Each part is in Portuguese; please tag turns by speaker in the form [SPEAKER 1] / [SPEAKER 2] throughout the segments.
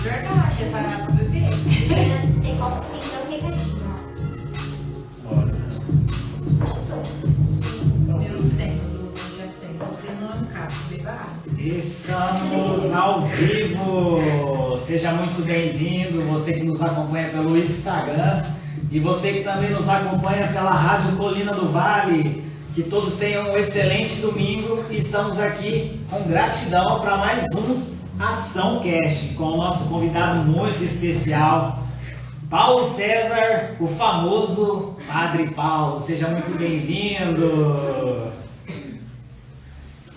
[SPEAKER 1] Verdade, é parar pra beber.
[SPEAKER 2] Tem como tem que dar um recadinho.
[SPEAKER 1] Você não é um carro, beba água.
[SPEAKER 3] Estamos ao vivo! Seja muito bem-vindo, você que nos acompanha pelo Instagram e você que também nos acompanha pela Rádio Colina do Vale. Que todos tenham um excelente domingo e estamos aqui com gratidão para mais um Ação Cast com o nosso convidado muito especial, Paulo César, o famoso Padre Paulo. Seja muito bem-vindo!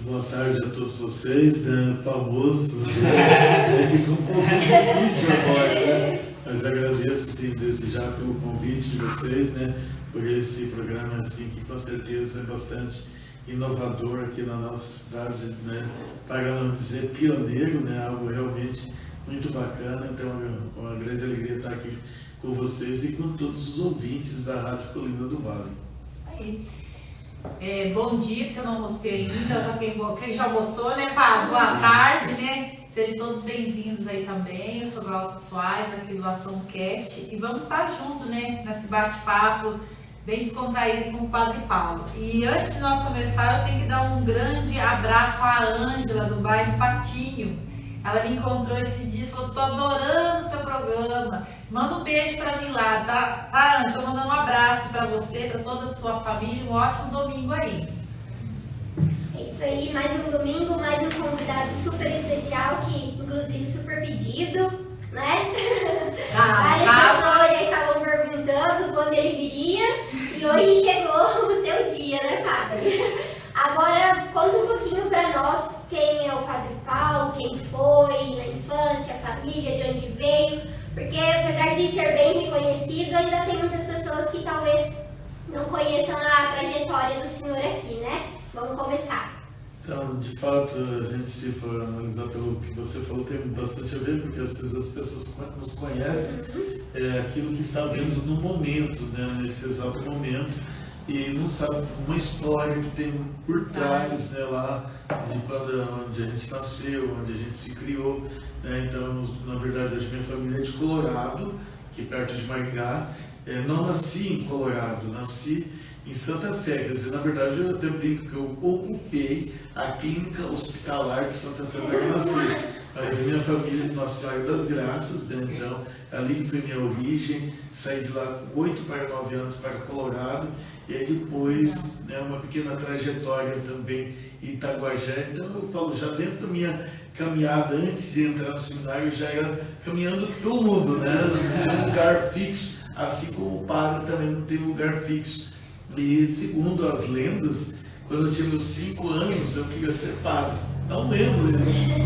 [SPEAKER 4] Boa tarde a todos vocês, né? Famoso, ficou um pouco difícil agora, né? Mas agradeço, sim, desde já pelo convite de vocês, né? Por esse programa, assim, que com certeza é bastante inovador aqui na nossa cidade, né? Para não dizer pioneiro, né? Algo realmente muito bacana. Então, é uma grande alegria estar aqui com vocês e com todos os ouvintes da Rádio Colina do Vale.
[SPEAKER 1] Isso aí. Bom dia, porque eu não almocei ainda, para quem já almoçou, né, Pablo? Boa tarde, né? Sejam todos bem-vindos aí também. Eu sou Glaucia Soares, aqui do Ação Cast, e vamos estar juntos, né, nesse bate-papo bem descontraído com o Padre Paulo. E antes de nós começar, eu tenho que dar um grande abraço à Ângela, do bairro Patinho. Ela me encontrou esses dias e falou: estou adorando o seu programa. Manda um beijo para mim lá, tá, Ângela? Estou mandando um abraço para você, para toda a sua família. Um ótimo domingo aí.
[SPEAKER 2] É isso aí, mais um domingo, mais um convidado super especial, que inclusive super pedido, né? Várias pessoas já estavam perguntando quando ele viria e hoje chegou o seu dia, né, Padre? Agora, conta um pouquinho para nós quem é o Padre Paulo, quem foi na infância, a família, de onde veio, porque apesar de ser bem reconhecido, ainda tem muitas pessoas que talvez não conheçam a trajetória do senhor aqui, né? Vamos começar.
[SPEAKER 4] Então, de fato, a gente, se for analisar pelo que você falou, tem bastante a ver, porque às vezes as pessoas nos conhecem aquilo que está vendo no momento, né, nesse exato momento, e não sabe uma história que tem por trás, né, lá de onde a gente nasceu, onde a gente se criou, né? Então, na verdade, a minha família é de Colorado, aqui perto de Maringá. Não nasci em Colorado, nasci em Santa Fé, quer dizer, na verdade eu até brinco que eu ocupei a clínica hospitalar de Santa Fé para eu nascer. Mas a minha família é Nossa Senhora das Graças, né? Então ali foi minha origem, saí de lá com 8 para 9 anos para Colorado, e aí depois, né, uma pequena trajetória também em Itaguajé. Então eu falo, já dentro da minha caminhada, antes de entrar no seminário, eu já era caminhando pelo mundo, né? Não tinha um lugar fixo, assim como o padre também não tem lugar fixo. E segundo as lendas, quando eu tinha meus 5 anos, eu queria ser padre. Não lembro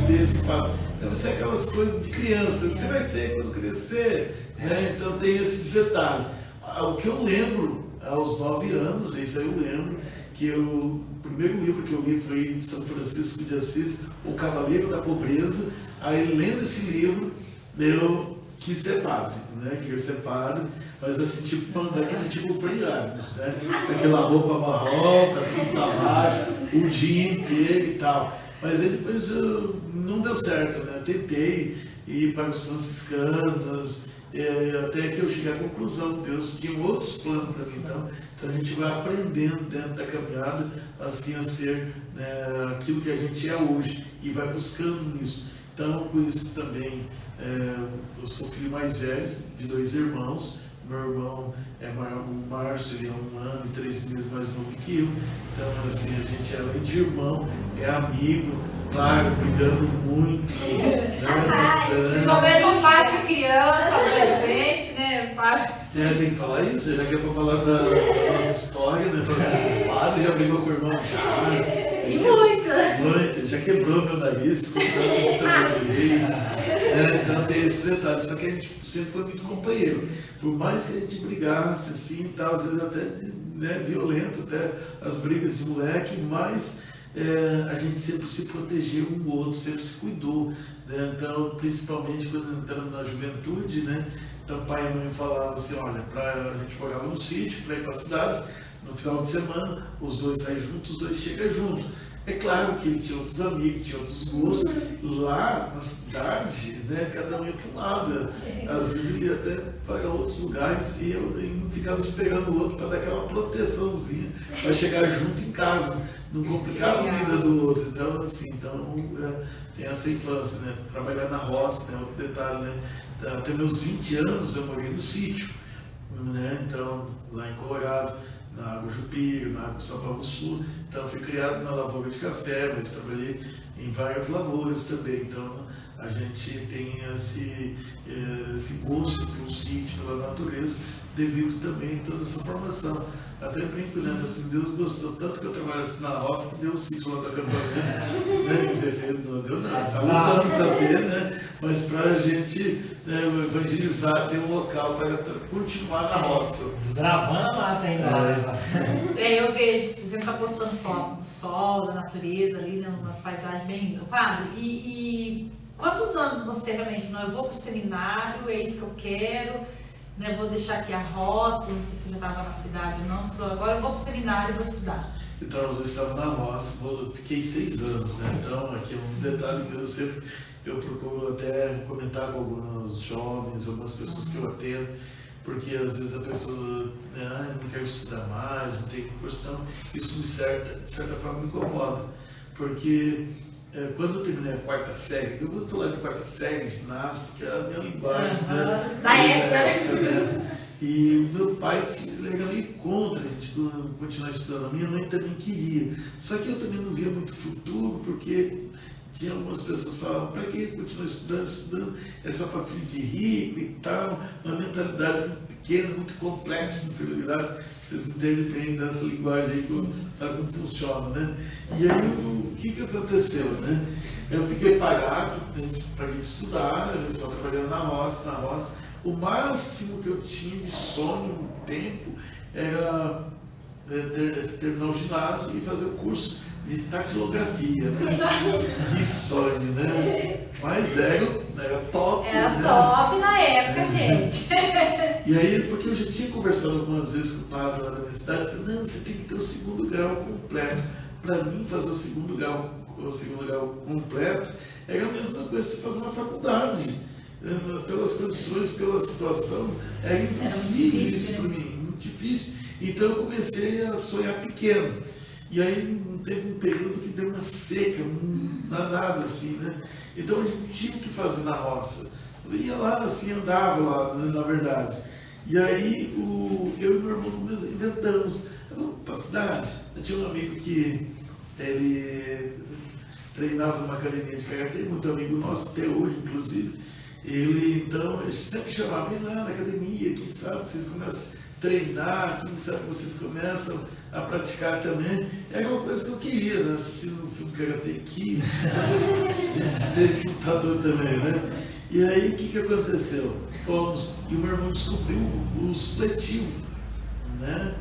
[SPEAKER 4] desse padre. Deve ser aquelas coisas de criança, você vai ser quando crescer, né? Então tem esse detalhe. O que eu lembro, aos 9 anos, isso aí eu lembro, que o primeiro livro que eu li foi de São Francisco de Assis, O Cavaleiro da Pobreza. Aí, lendo esse livro, eu quis ser padre, né? Queria ser padre, mas assim, tipo, daquele tipo Frei Argos, né? Aquela roupa marrom, assim pra baixo, o dia inteiro e tal. Mas aí depois não deu certo, né? Tentei ir para os franciscanos, até que eu cheguei à conclusão que Deus tinha outros planos para mim. Então a gente vai aprendendo dentro da caminhada, assim, a ser, né, aquilo que a gente é hoje, e vai buscando nisso. Então, com isso também, eu sou filho mais velho de 2 irmãos. Meu irmão o Márcio, ele é 1 ano e 3 meses mais novo que eu. Então, assim, a gente, além de irmão, é amigo, claro, cuidando muito, né, bastante.
[SPEAKER 1] Também não faz de criança, adolescente, né?
[SPEAKER 4] Tem que falar isso, já que é para falar da nossa história, né? O padre já brigou com o irmão já.
[SPEAKER 1] E muita!
[SPEAKER 4] Muito, já quebrou meu nariz, contando né? Então tem esse detalhe, só que a gente sempre foi muito companheiro. Por mais que a gente brigasse assim, tal, às vezes até, né, violento, até as brigas de moleque, mas a gente sempre se protegeu um do outro, sempre se cuidou, né? Então, principalmente quando entramos na juventude, né? Então pai e mãe falavam assim, olha, a gente morava no sítio, para ir para a cidade, no final de semana, os dois saem juntos, os dois chegam juntos. É claro que ele tinha outros amigos, tinha outros gostos. Lá na cidade, né, cada um ia para um lado. Às vezes ele ia até para outros lugares e eu não ficava esperando o outro para dar aquela proteçãozinha, para chegar junto em casa, não complicar a vida do outro. Então, assim, tem essa infância, né? Trabalhar na roça, né? Outro detalhe, né? Até meus 20 anos eu morei no sítio, né? Então, lá em Colorado, na Água Jupira, na Água São Paulo do Sul. Então, fui criado na lavoura de café, mas trabalhei em várias lavouras também. Então, a gente tem esse gosto pelo sítio, pela natureza, devido também a toda essa formação. Até brinco, né? Assim, Deus gostou tanto que eu trabalhasse na roça que deu o sítio lá do acampamento. Né? Dizer, não deu nada, está lutando para ter, né? Mas para a gente, né, evangelizar, ter um local para continuar na roça.
[SPEAKER 3] Desbravando a mata ainda.
[SPEAKER 1] Eu vejo, você está postando foto do sol, da natureza ali, né, umas paisagens bem lindas. Padre, e quantos anos você realmente, não, eu vou para o seminário, é isso que eu quero, né, vou deixar aqui a roça, não sei se você já estava na cidade ou não, você falou, agora eu vou para o seminário e vou estudar.
[SPEAKER 4] Então, eu estava na roça, fiquei 6 anos, né? Então, aqui é um detalhe que eu procuro até comentar com alguns jovens, algumas pessoas que eu atendo, porque às vezes a pessoa, né, não quer estudar mais, não tem curso, então isso de certa forma me incomoda, porque quando eu terminei a 4ª série, eu vou falar de 4ª série, ginásio, porque é a minha linguagem, né?
[SPEAKER 1] Da época,
[SPEAKER 4] né? E o meu pai ele era meio contra a gente continuar estudando, a minha mãe também queria, só que eu também não via muito futuro, porque tinha algumas pessoas que falavam, para que continuar estudando, é só para filho de rico e tal, uma mentalidade muito pequena, muito complexa, inferioridade, vocês entendem bem dessa linguagem aí, sabe como funciona, né? E aí, o que aconteceu, né? Eu fiquei parado, parei de estudar, eu só trabalhando na roça, o máximo que eu tinha de sonho no tempo era terminar o ginásio e fazer o curso de taquilografia, né? Que sonho, né? Mas era top.
[SPEAKER 1] Era, né? Top na época, gente.
[SPEAKER 4] E aí, porque eu já tinha conversado algumas vezes com o padre lá da minha cidade, eu falei, não, você tem que ter o 2º grau completo. Para mim, fazer o segundo grau completo era a mesma coisa que você fazer uma faculdade. Pelas condições, pela situação, era impossível isso para mim, muito difícil. Então eu comecei a sonhar pequeno. E aí teve um período que deu uma seca, nada assim, né? Então a gente tinha que fazer na roça. Eu ia lá, assim, andava lá, né, na verdade. E aí eu e meu irmão inventamos, vamos para a cidade. Eu tinha um amigo que ele treinava numa academia de karatê, muito amigo nosso, até hoje, inclusive. Ele sempre chamava, vem lá na academia, quem sabe vocês começam a treinar, quem sabe vocês começam a praticar também. Era uma coisa que eu queria, né? Assistindo um filme Karate Kid, ser lutador também, né? E aí o que aconteceu? Fomos, e o meu irmão descobriu o supletivo, né?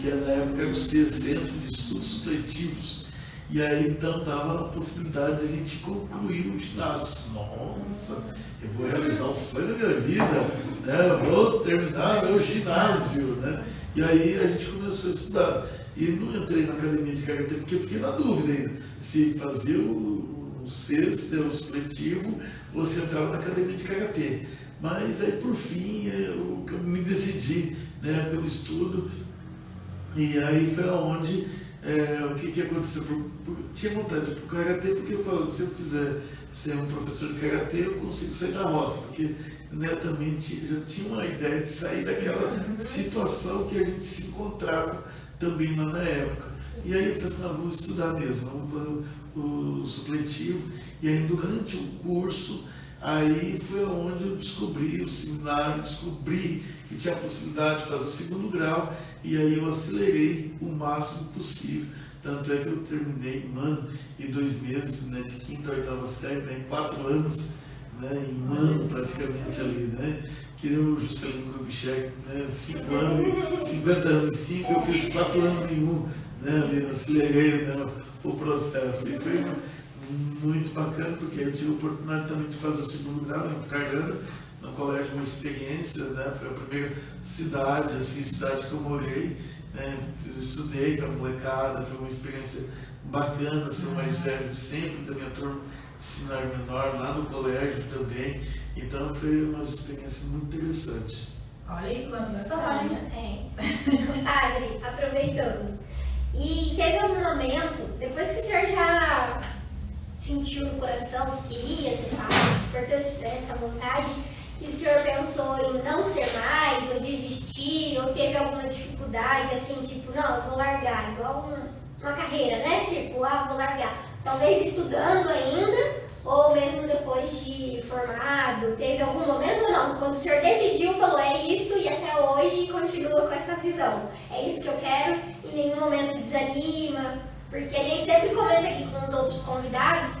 [SPEAKER 4] Que na época era o Centro de Estudos Supletivos. E aí então dava a possibilidade de a gente concluir o ginásio. Nossa, eu vou realizar o sonho da minha vida, né? Eu vou terminar meu ginásio, né? E aí a gente começou a estudar. E não entrei na academia de karatê porque eu fiquei na dúvida ainda se fazia o supletivo ou se entrava na academia de karatê. Mas aí por fim eu me decidi, né, pelo estudo. E aí foi onde o que aconteceu? Eu tinha vontade de ir para o karatê porque eu falava, se eu fizer ser um professor de karatê, eu consigo sair da roça, porque netamente já tinha uma ideia de sair daquela situação que a gente se encontrava também lá na época. E aí eu falei assim, não, vou estudar mesmo, vamos fazer o supletivo. E aí durante o curso, aí foi onde eu descobri o seminário, descobri que tinha a possibilidade de fazer o 2º grau, e aí eu acelerei o máximo possível. Tanto é que eu terminei 1 ano e 2 meses, né, de 5ª a 8ª série, né, em 4 anos, né, em 1 ano praticamente ali, né? Que nem o Juscelino Kubitschek, né, 5 anos, 50 anos em 5, eu fiz 4 anos em 1, né, ali, acelerei, né, o processo. E foi muito bacana, porque eu tive a oportunidade também de fazer o 2º grau em Cargana, no colégio, uma experiência, né? Foi a primeira cidade que eu morei, né? Eu estudei para a molecada, foi uma experiência bacana ser o mais velho sempre da minha turma de seminário menor, lá no colégio também. Então foi uma experiência muito interessante.
[SPEAKER 1] Olha aí quanto história.
[SPEAKER 2] Padre, aproveitando. E teve algum momento, depois que o senhor já sentiu no coração que queria ser padre, despertou essa vontade, que o senhor pensou em não ser mais, ou desistir, ou teve alguma dificuldade, assim, tipo, não, eu vou largar, igual uma carreira, né? Tipo, vou largar. Talvez estudando ainda, ou mesmo depois de formado, teve algum momento ou não? Quando o senhor decidiu, falou, é isso, e até hoje continua com essa visão. É isso que eu quero, em nenhum momento desanima, porque a gente sempre comenta aqui com os outros convidados,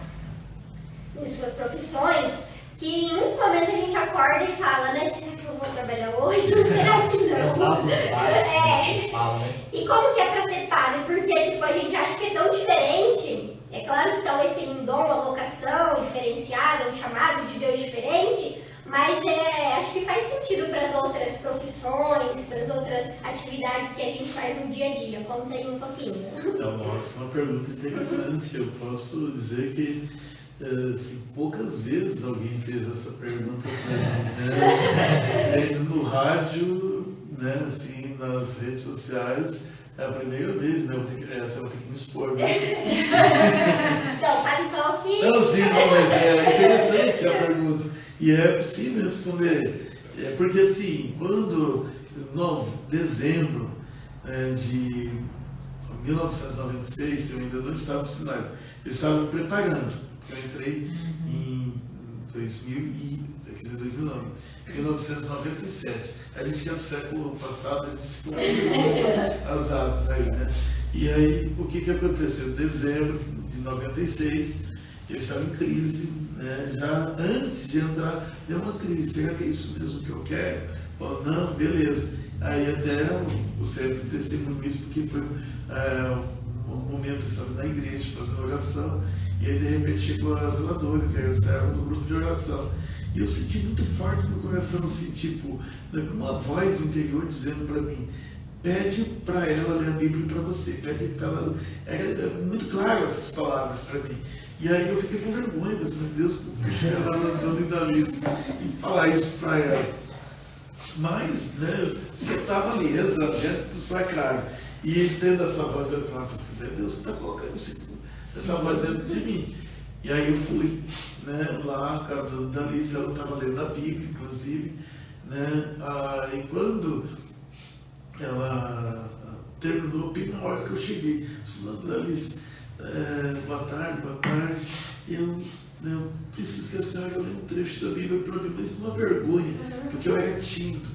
[SPEAKER 2] em suas profissões, que em muitos momentos a gente acorda e fala, né, será que eu vou trabalhar hoje ou será que não?
[SPEAKER 3] Os altos e baixos, falam, né?
[SPEAKER 2] E como que é pra ser padre? Porque tipo, a gente acha que é tão diferente. É claro que talvez tenha um dom, uma vocação diferenciada, um chamado de Deus diferente, mas acho que faz sentido para as outras profissões, para as outras atividades que a gente faz no dia a dia. Conta aí um pouquinho.
[SPEAKER 4] Nossa, uma pergunta interessante. Eu posso dizer que assim, poucas vezes alguém fez essa pergunta para mim, né? No rádio, né? Assim, nas redes sociais, é a primeira vez, né? Eu tenho que me expor, né?
[SPEAKER 2] Então, fale só o que...
[SPEAKER 4] Não, sim, não, mas é interessante a pergunta. E é possível responder. Porque assim, quando, em dezembro de 1996, eu ainda não estava no seminário, eu estava me preparando. Eu entrei em 1997. A gente que é do século passado, a gente se confunde as datas aí, né? E aí, o que aconteceu? Em dezembro de 96, eu estava em crise, né? Já antes de entrar, deu uma crise. Será que é isso mesmo que eu quero? Ou não? Beleza. Aí até eu sempre testemunho isso, porque foi um momento que eu estava na igreja fazendo oração. E aí, de repente, chegou a zeladora, que era serva do grupo de oração. E eu senti muito forte no coração, assim, tipo, uma voz interior dizendo para mim, pede para ela ler a Bíblia para você, pede para ela... Era muito claro essas palavras para mim. E aí eu fiquei com vergonha, meu Deus, ela andando em Dalícia e falar isso para ela. Mas, né, se eu estava ali, dentro do sacrário, e tendo essa voz, eu falava assim, meu Deus, você está colocando essa voz dentro de mim. E aí eu fui, né, lá, com a Dalícia, ela estava lendo a Bíblia, inclusive, né, e quando ela terminou, bem na hora que eu cheguei, eu disse, Dalícia, boa tarde, eu preciso que a senhora leia um trecho da Bíblia para mim, mas uma vergonha, porque eu era tímido.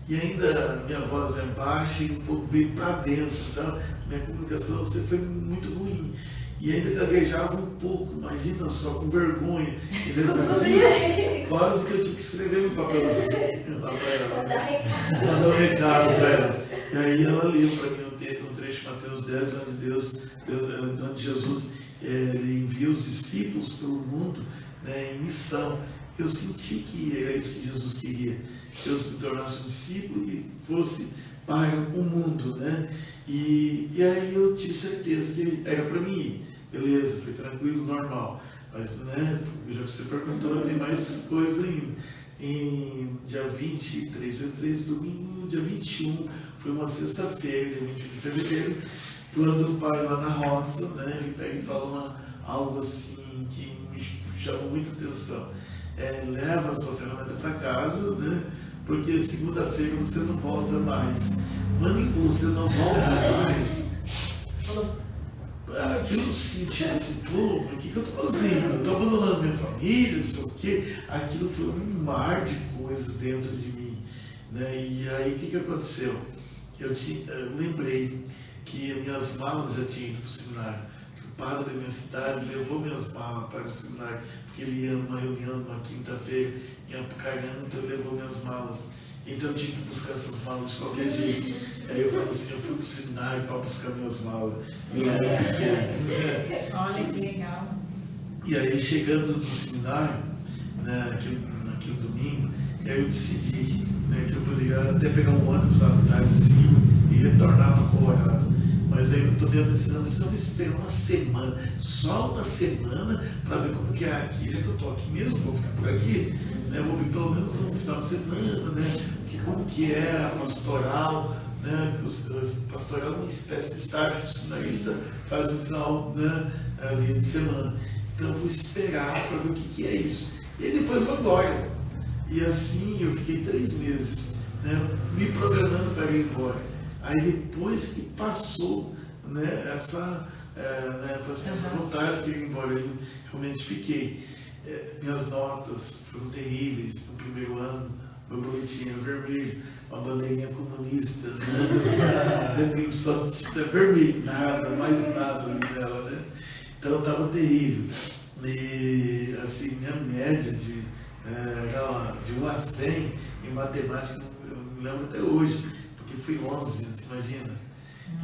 [SPEAKER 4] E ainda minha voz é baixa e um pouco bem para dentro, então minha comunicação sempre foi muito ruim. E ainda gaguejava um pouco, imagina só, com vergonha. E mesmo assim, quase que eu tive que escrever um papelzinho lá para ela, mandar um recado para ela. E aí ela leu para mim um trecho de Mateus 10, onde Jesus ele envia os discípulos pelo mundo, né, em missão. Eu senti que era isso que Jesus queria, que eu me tornasse um discípulo e fosse para o mundo, né? E aí eu tive certeza que era para mim ir. Beleza, foi tranquilo, normal. Mas, né, já que você perguntou, tem mais coisa ainda. Em dia 23, domingo, dia 21, foi uma sexta-feira, dia 21 de fevereiro, quando o pai lá na roça, né, ele pega e fala algo assim que me chamou muita atenção. Leva a sua ferramenta para casa, né, porque segunda-feira você não volta mais. Quando você não volta mais, eu senti assim, pô, mas o que eu estou fazendo? Eu estou abandonando minha família, não sei o quê. Aquilo foi um mar de coisas dentro de mim, né? E aí o que aconteceu? Eu lembrei que minhas malas já tinham ido para o seminário, que o padre da minha cidade levou minhas malas para o seminário, porque ele ia numa reunião numa quinta-feira em Apucarana, então ele levou minhas malas. Então eu tinha que buscar essas malas de qualquer jeito. Aí eu falei assim, eu fui para o seminário para buscar minhas malas. E lá eu
[SPEAKER 1] fiquei. Olha que legal.
[SPEAKER 4] E aí chegando do seminário, né, naquele domingo, e aí eu decidi, né, que eu poderia até pegar um ônibus à tardezinho e retornar para Colorado. Mas aí eu tomei a decisão, mas eu vou esperar uma semana, só uma semana, para ver como que é aqui, já que eu tô aqui mesmo, vou ficar por aqui, né, vou vir pelo menos um final de semana, né, como que é a pastoral, né, pastoral é uma espécie de estágio que o seminarista faz no final, né, ali de semana. Então eu vou esperar para ver o que é isso. E aí depois vou embora. E assim eu fiquei 3 meses, né, me programando para ir embora. Aí depois que passou, né, essa vontade de ir embora, eu realmente fiquei. Minhas notas foram terríveis no primeiro ano, meu boletim era vermelho, uma bandeirinha comunista, né? Só vermelho, nada, mais nada ali nela, né? Então estava terrível. E assim, minha média de 1 a 100 em matemática, eu me lembro até hoje, porque fui 11, você imagina?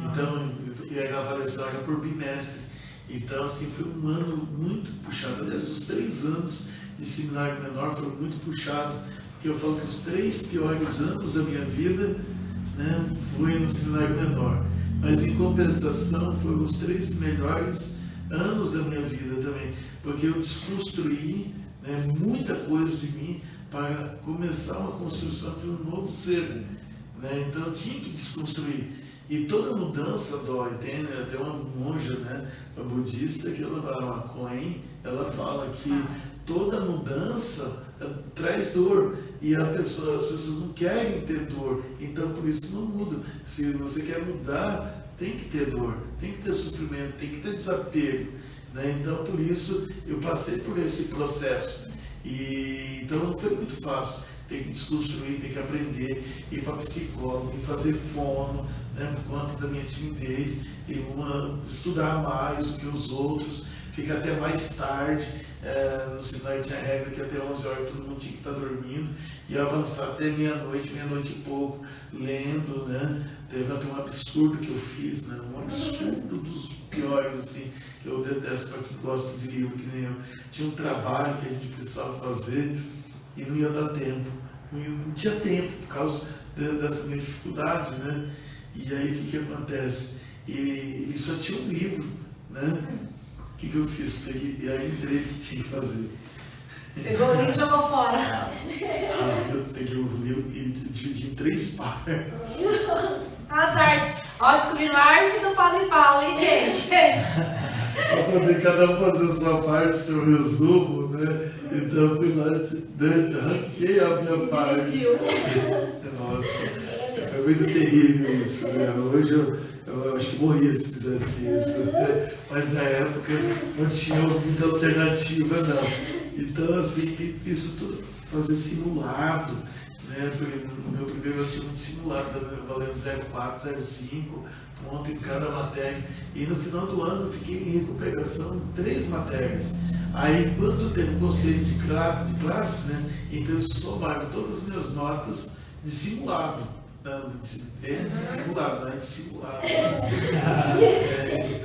[SPEAKER 4] Então, e a avaliação era por bimestre. Então, assim, foi um ano muito puxado. Aliás, os 3 anos de seminário menor foram muito puxados, porque eu falo que os 3 piores anos da minha vida, né, foi no seminário menor. Mas, em compensação, foram os 3 melhores anos da minha vida também, porque eu desconstruí, né, muita coisa de mim para começar uma construção de um novo ser. Né? Então, eu tinha que desconstruir. E toda mudança dói. Tem, né, até uma monja, né, uma budista, que ela fala, uma Koen, ela fala que toda mudança traz dor. E as pessoas não querem ter dor, então por isso não mudam. Se você quer mudar, tem que ter dor, tem que ter sofrimento, tem que ter desapego. Né? Então por isso eu passei por esse processo. E então não foi muito fácil. Tem que desconstruir, tem que aprender, ir para psicólogo, ir fazer fono, né, por conta da minha timidez, e estudar mais do que os outros, ficar até mais tarde. No seminário tinha regra que até 11 horas todo mundo tinha que estar dormindo, e avançar até meia-noite e pouco, lendo, né? Teve até um absurdo que eu fiz, né? Um absurdo dos piores, assim, que eu detesto para quem gosta de livro, que nem eu. Tinha um trabalho que a gente precisava fazer, e não ia dar tempo, não tinha tempo por causa dessa minha dificuldade, né? E aí o que acontece? E só tinha um livro, né? O que eu fiz? Peguei, e aí 3 que tinha que fazer.
[SPEAKER 1] Pegou o livro e jogou fora.
[SPEAKER 4] Eu peguei o livro e dividi em 3 partes.
[SPEAKER 1] Azar. Ó, descobrindo a arte do Padre Paulo, hein, gente?
[SPEAKER 4] Para poder cada um fazer a sua parte, seu resumo, né? Então eu fui lá, arranquei a minha parte. Nossa, é muito terrível isso, né? Hoje eu acho que morria se fizesse isso. Mas na época não tinha muita alternativa, não. Então, assim, isso tudo, fazer simulado, né? Porque no meu primeiro eu tinha muito simulado, valendo 0,4, 0,5. Ponto em cada matéria, e no final do ano eu fiquei em recuperação em 3 matérias. Aí quando teve o conselho de classe, né, então eles somaram todas as minhas notas de simulado. Não, de simulado, não é de simulado.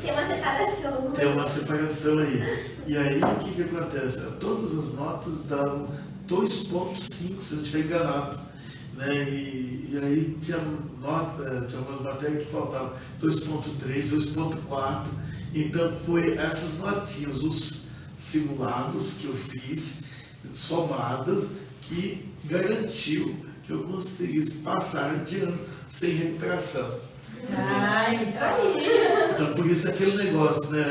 [SPEAKER 2] Tem uma separação.
[SPEAKER 4] Tem uma separação aí. E aí o que acontece? Todas as notas davam 2,5, se eu não estiver enganado. Né? E aí tinha algumas matérias que faltavam 2,3, 2,4. Então foi essas notinhas dos simulados que eu fiz, somadas, que garantiu que eu conseguisse passar de ano sem recuperação.
[SPEAKER 1] Ah, isso aí.
[SPEAKER 4] Então por isso aquele negócio, né?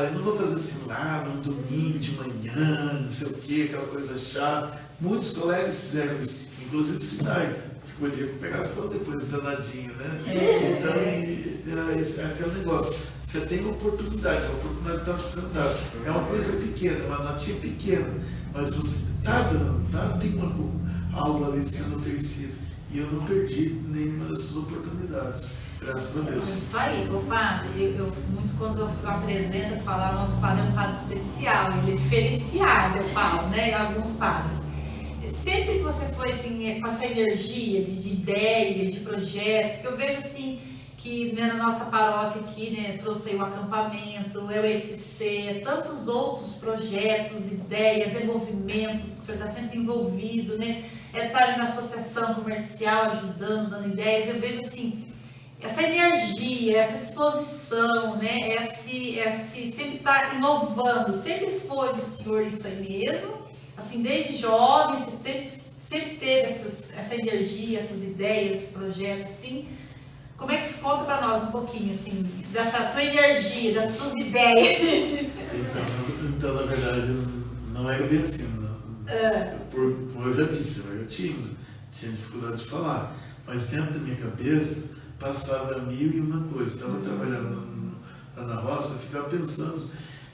[SPEAKER 4] Eu não vou fazer simulado no domingo de manhã, não sei o que, aquela coisa chata. Muitos colegas fizeram isso. Inclusive o seminário ficou de recuperação depois danadinho, né? Então, é aquele negócio. Você tem uma oportunidade, a oportunidade está sendo dada. É uma coisa pequena, uma notinha pequena, mas você está dando, tem uma aula ali sendo oferecida. E eu não perdi nenhuma dessas oportunidades, graças a Deus.
[SPEAKER 1] Isso aí, ô padre, eu muito quando eu apresento, eu falo, nosso padre é um padre especial, ele é diferenciado, eu falo, né? Alguns padres. Sempre que você foi assim, com essa energia de ideia, de projeto, porque eu vejo assim que né, na nossa paróquia aqui, né, trouxe aí o acampamento, o ESC, tantos outros projetos, ideias, movimentos que o senhor está sempre envolvido, né? Tá ali na associação comercial, ajudando, dando ideias. Eu vejo assim, essa energia, essa disposição, né? Esse sempre estar inovando, sempre foi do senhor isso aí mesmo, assim, desde jovem, sempre teve essa energia, essas ideias, esses projetos, assim. Como é que conta para nós um pouquinho, assim, dessa tua energia, das tuas ideias?
[SPEAKER 4] Então, na verdade, não era bem assim, não. Como eu já disse, eu era tímido, tinha dificuldade de falar, mas dentro da minha cabeça passava 1001 coisa. Estava trabalhando lá na roça, ficava pensando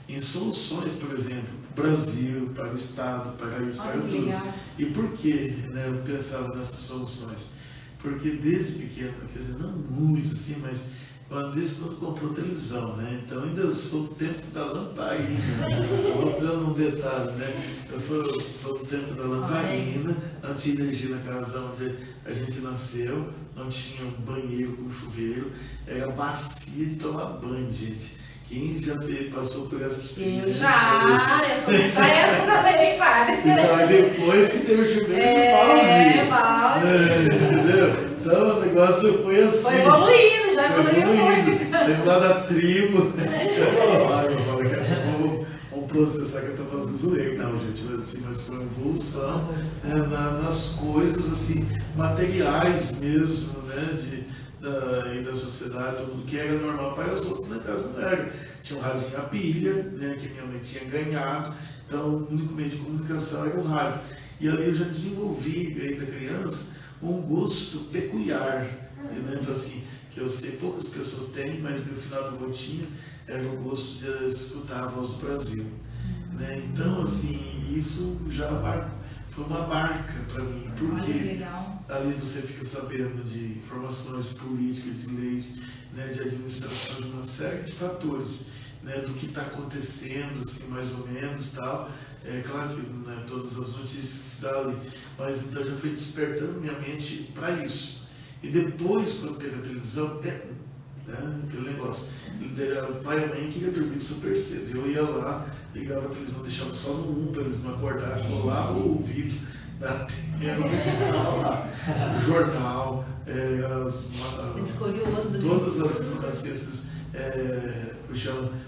[SPEAKER 4] em soluções, por exemplo, para o Brasil, para o Estado, para isso, para tudo.
[SPEAKER 1] Legal.
[SPEAKER 4] E por que, né, eu pensava nessas soluções? Porque desde pequeno, quer dizer, não muito assim, mas desde quando comprou televisão, né? Então ainda sou do tempo da lamparina. Vou dando um detalhe, né? Eu sou do tempo da lamparina, não tinha energia na casa onde a gente nasceu, não tinha um banheiro com chuveiro, era bacia de tomar banho, gente. Quem já passou por essa experiência?
[SPEAKER 1] Eu sou dessa época também, padre.
[SPEAKER 4] Então, aí depois que teve o chuveiro de balde. Entendeu? Então o negócio foi assim.
[SPEAKER 1] Foi evoluindo, já evoluiu muito.
[SPEAKER 4] Sempre lá da tribo. Vamos processar que eu estou fazendo zoeiro. Não, gente, mas foi uma evolução nas coisas assim, materiais mesmo, né? Da sociedade, do que era normal para os outros, na casa não era. Tinha um radinho a pilha, né, que minha mãe tinha ganhado, então o único meio de comunicação era o rádio. E ali eu já desenvolvi, ainda criança, um gosto peculiar, né, assim, que eu sei poucas pessoas têm, mas no final do rotina era o gosto de escutar a voz do Brasil. Né? Então, assim, isso já foi uma marca para mim, porque ali você fica sabendo de informações políticas, de leis, né, de administração, de uma série de fatores, né, do que está acontecendo, assim, mais ou menos, tal. É claro que não é todas as notícias que se dá ali, mas então já foi despertando minha mente para isso. E depois, quando teve a televisão, aquele negócio, o pai e a mãe queriam dormir super cedo. Eu ia lá, ligava a televisão, deixava só no 1 para eles não acordarem, colava o ouvido da tela, lá, o jornal, todas esses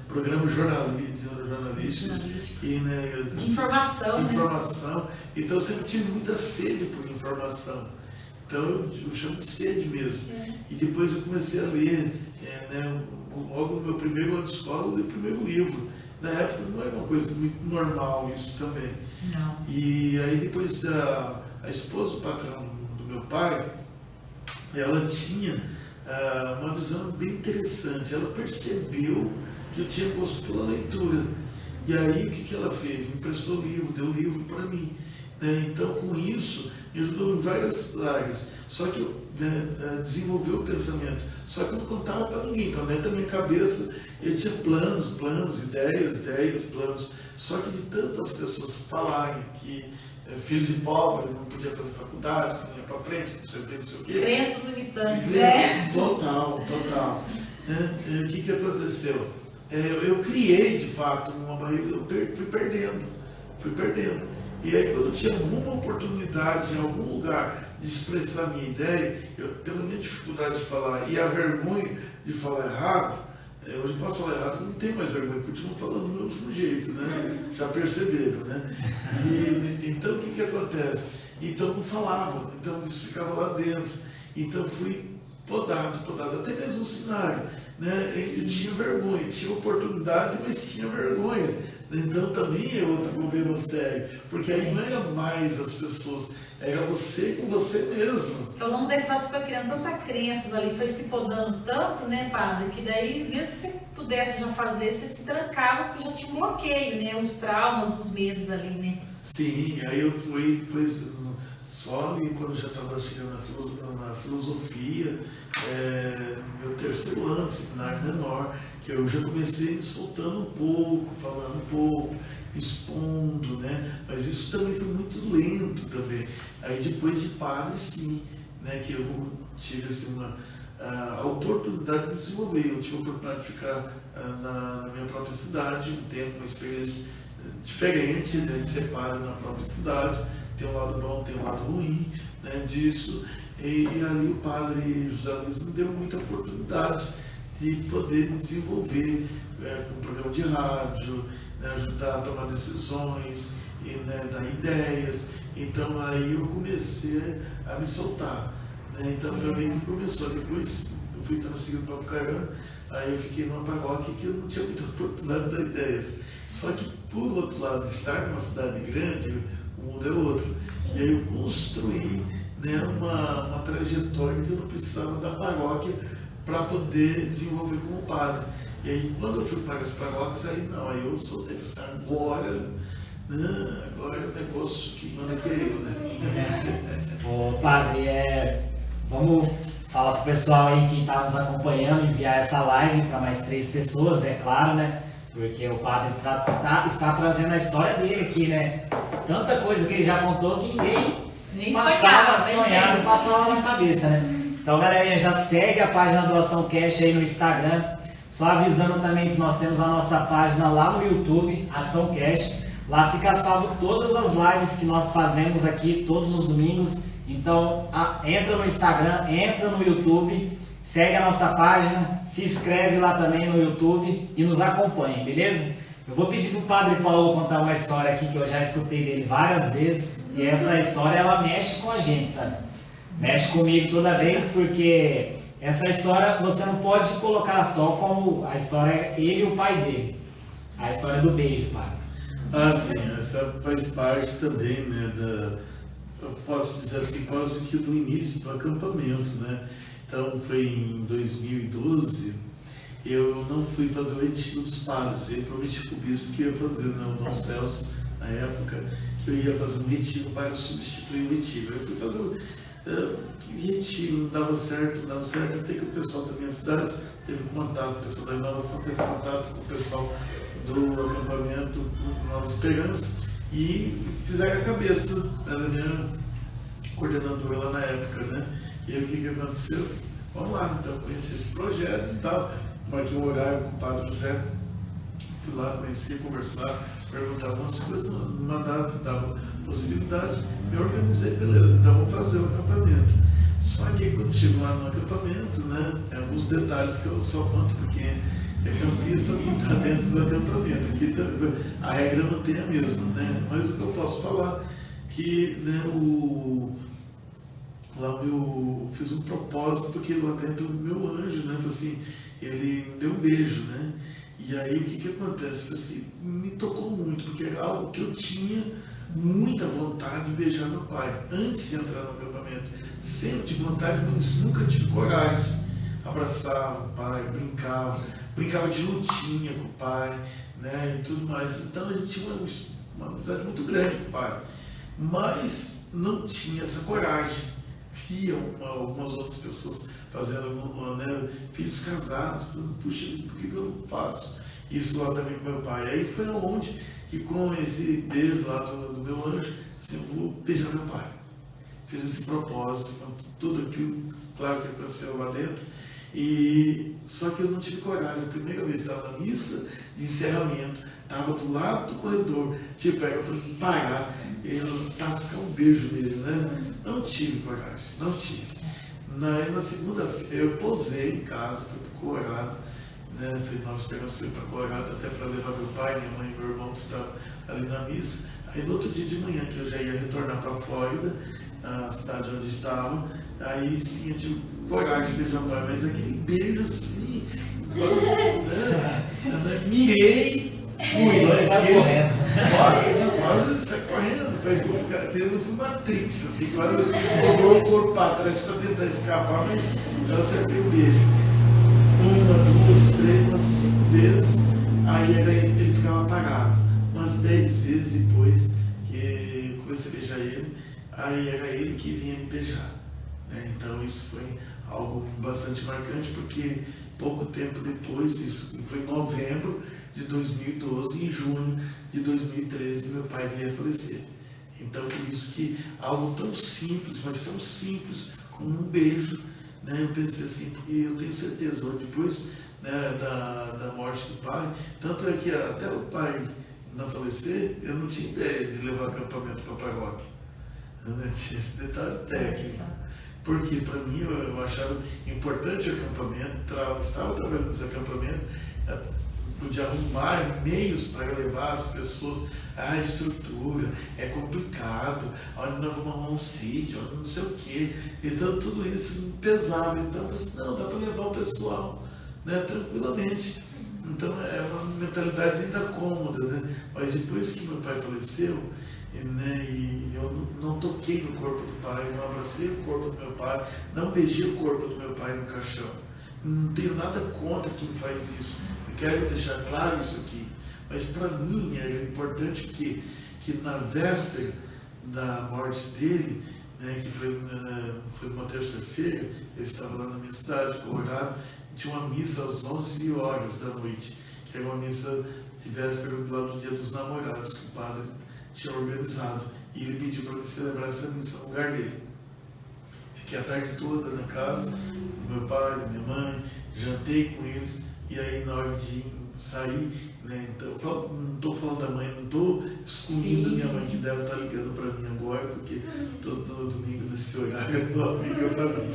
[SPEAKER 4] programas jornalísticos e, né,
[SPEAKER 1] de informação.
[SPEAKER 4] Então eu sempre tive muita sede por informação. Então eu chamo de sede mesmo. E depois eu comecei a ler, logo no meu primeiro ano de escola, eu li o primeiro livro. Na época não era uma coisa muito normal isso também.
[SPEAKER 1] Não.
[SPEAKER 4] E aí depois a esposa do patrão do meu pai, ela tinha uma visão bem interessante. Ela percebeu que eu tinha gosto pela leitura. E aí o que ela fez? Emprestou o livro, deu o livro para mim. Então com isso me ajudou em várias áreas. Só que desenvolveu o pensamento. Só que eu não contava para ninguém. Então dentro da minha cabeça eu tinha planos, ideias, planos. Só que de tantas pessoas falarem que filho de pobre não podia fazer faculdade, que não ia para frente, que não sei o quê.
[SPEAKER 1] Crenças limitantes, né?
[SPEAKER 4] Total. O que aconteceu? Eu criei, de fato, uma barreira, eu fui perdendo. E aí, quando eu tinha alguma oportunidade em algum lugar de expressar minha ideia, pela minha dificuldade de falar e a vergonha de falar errado, hoje posso falar errado, não tenho mais vergonha, continuo falando do mesmo jeito, né? Já perceberam, né? E, então, o que acontece? Então, não falava, então isso ficava lá dentro. Então, fui podado, até mesmo no cenário, né? Eu tinha vergonha, tinha oportunidade, mas tinha vergonha. Então também é outro problema sério, porque aí não era mais as pessoas, era você com você mesmo.
[SPEAKER 1] Então, ao longo da história, você foi criando tanta crença ali, foi se podando tanto, né, padre, que daí, mesmo que você pudesse já fazer, você se trancava, porque já tinha um bloqueio, né, os traumas, os medos ali, né?
[SPEAKER 4] Sim, aí eu fui, só ali quando eu já estava chegando na filosofia, meu terceiro ano, seminário menor, que eu já comecei me soltando um pouco, falando um pouco, expondo, né? Mas isso também foi muito lento também. Aí depois de padre, sim, né? Que eu tive assim, a oportunidade de me desenvolver. Eu tive a oportunidade de ficar na minha própria cidade, um tempo, uma experiência diferente, né, de ser padre na própria cidade. Tem um lado bom, tem um lado ruim, né, disso. E ali o padre José Luiz me deu muita oportunidade de poder me desenvolver com um programa de rádio, né, ajudar a tomar decisões, e, né, dar ideias. Então aí eu comecei a me soltar. Né? Então foi ali que começou. Depois eu fui transferido para Apucarana, aí eu fiquei numa paróquia que eu não tinha muita oportunidade de dar ideias. Só que por outro lado, estar numa cidade grande, o mundo é outro. E aí eu construí, né, uma trajetória que eu não precisava da paróquia para poder desenvolver como padre. E aí quando eu fui para as paróquias, aí não, aí eu soltei assim, agora é o negócio que manda que é eu, né?
[SPEAKER 3] Ô padre, vamos falar pro pessoal aí, quem está nos acompanhando, enviar essa live para mais 3 pessoas, é claro, né? Porque o padre está trazendo a história dele aqui, né? Tanta coisa que ele já contou que ninguém passava na cabeça, né? Então, galerinha, já segue a página do Ação Cash aí no Instagram. Só avisando também que nós temos a nossa página lá no YouTube, Ação Cash. Lá fica salvo todas as lives que nós fazemos aqui todos os domingos. Então, entra no Instagram, entra no YouTube, segue a nossa página, se inscreve lá também no YouTube e nos acompanhe, beleza? Eu vou pedir para o Padre Paulo contar uma história aqui que eu já escutei dele várias vezes. E essa história, ela mexe com a gente, sabe? Mexe comigo toda vez, porque essa história você não pode colocar só como a história ele e o pai dele. A história do beijo, padre.
[SPEAKER 4] Ah, sim, essa faz parte também, né, eu posso dizer assim, quase que do início do acampamento, né? Então foi em 2012, eu não fui fazer o retiro dos padres, eu prometi para o bispo que ia fazer, né, o Dom Celso, na época, que eu ia fazer um retiro para substituir o retiro. Eu fui fazer o retiro, não dava certo, até que o pessoal da minha cidade teve contato, o pessoal da inovação teve contato com o pessoal do acampamento Nova Esperança e fizeram a cabeça, da minha coordenadora lá na época, né? E aí o que aconteceu? Vamos lá, então conheci esse projeto e tal, marquei um horário com o Padre José, fui lá conhecer, conversar, perguntar algumas coisas, numa data dava possibilidade, me organizei, beleza, então vamos fazer o acampamento. Só que quando chego lá no acampamento, né, tem alguns detalhes que eu só conto porque é campista não está dentro do acampamento, aqui a regra não tem a mesma, né? Mas o que eu posso falar que, né, lá eu fiz um propósito, porque lá dentro o meu anjo, né, assim, ele me deu um beijo, né? E aí o que acontece? Assim, me tocou muito, porque era algo que eu tinha muita vontade de beijar meu pai, antes de entrar no acampamento. Sempre tive vontade, mas nunca tive coragem. Abraçava o pai, brincava de lutinha com o pai, né, e tudo mais. Então a gente tinha uma amizade muito grande com o pai, mas não tinha essa coragem. Via algumas outras pessoas fazendo, né, filhos casados, puxa, por que eu não faço isso lá também com meu pai? Aí foi onde que com esse beijo lá do meu anjo, assim, eu vou beijar meu pai. Fiz esse propósito, com tudo aquilo, claro que aconteceu lá dentro, e só que eu não tive coragem. A primeira vez que estava na missa de encerramento, estava do lado do corredor, tipo, era para parar e eu tascar um beijo nele, né? Não tive coragem, não tive. Na segunda-feira eu posei em casa, fui para o Colorado, né? Nova Esperança, fui para Colorado até para levar meu pai, minha mãe e meu irmão que estavam ali na missa. Aí no outro dia de manhã, que eu já ia retornar para a Flórida, a cidade onde estava, aí sim eu tive coragem de beijar o pai, mas aquele beijo assim, né? Mirei, fui,
[SPEAKER 3] sai correndo.
[SPEAKER 4] Quase sai correndo, eu fui Matrix, assim, quase dobrou o corpo para trás para tentar escapar, mas eu acertei o beijo. 1, 2, 3, umas 5 vezes, aí ele ficava apagado. Umas 10 vezes depois que eu comecei a beijar ele, aí era ele que vinha me beijar. Né? Então isso foi algo bastante marcante, porque pouco tempo depois, isso foi em novembro de 2012, em junho de 2013, meu pai veio a falecer. Então por isso que algo tão simples, mas tão simples como um beijo, né, eu pensei assim, e eu tenho certeza, depois, né, da morte do pai, tanto é que até o pai não falecer, eu não tinha ideia de levar acampamento para a paróquia. Tinha esse detalhe técnico. Porque para mim eu achava importante o acampamento, estava trabalhando nesse acampamento, podia arrumar meios para levar as pessoas à estrutura, é complicado, onde nós vamos arrumar um sítio, onde não sei o quê. Então tudo isso me pesava. Então eu falei assim, não, dá para levar o pessoal, né, tranquilamente. Então é uma mentalidade ainda cômoda, né? Mas depois que meu pai faleceu, né, e eu não toquei no corpo do pai, não abracei o corpo do meu pai, não beijei o corpo do meu pai no caixão. Não tenho nada contra quem faz isso. Eu quero deixar claro isso aqui. Mas para mim é importante que na véspera da morte dele, né, que foi uma terça-feira, eu estava lá na minha cidade, Colorado, e tinha uma missa às 11 horas da noite, que era uma missa de véspera do Dia dos Namorados, que o padre tinha organizado. E ele pediu para eu celebrar essa missa no lugar dele. Fiquei a tarde toda na casa do meu pai, da minha mãe, jantei com eles, e aí na hora de sair, né, então, não estou falando da mãe, não estou excluindo minha mãe, que deve estar ligando para mim agora, porque todo domingo nesse horário é uma amiga para mim.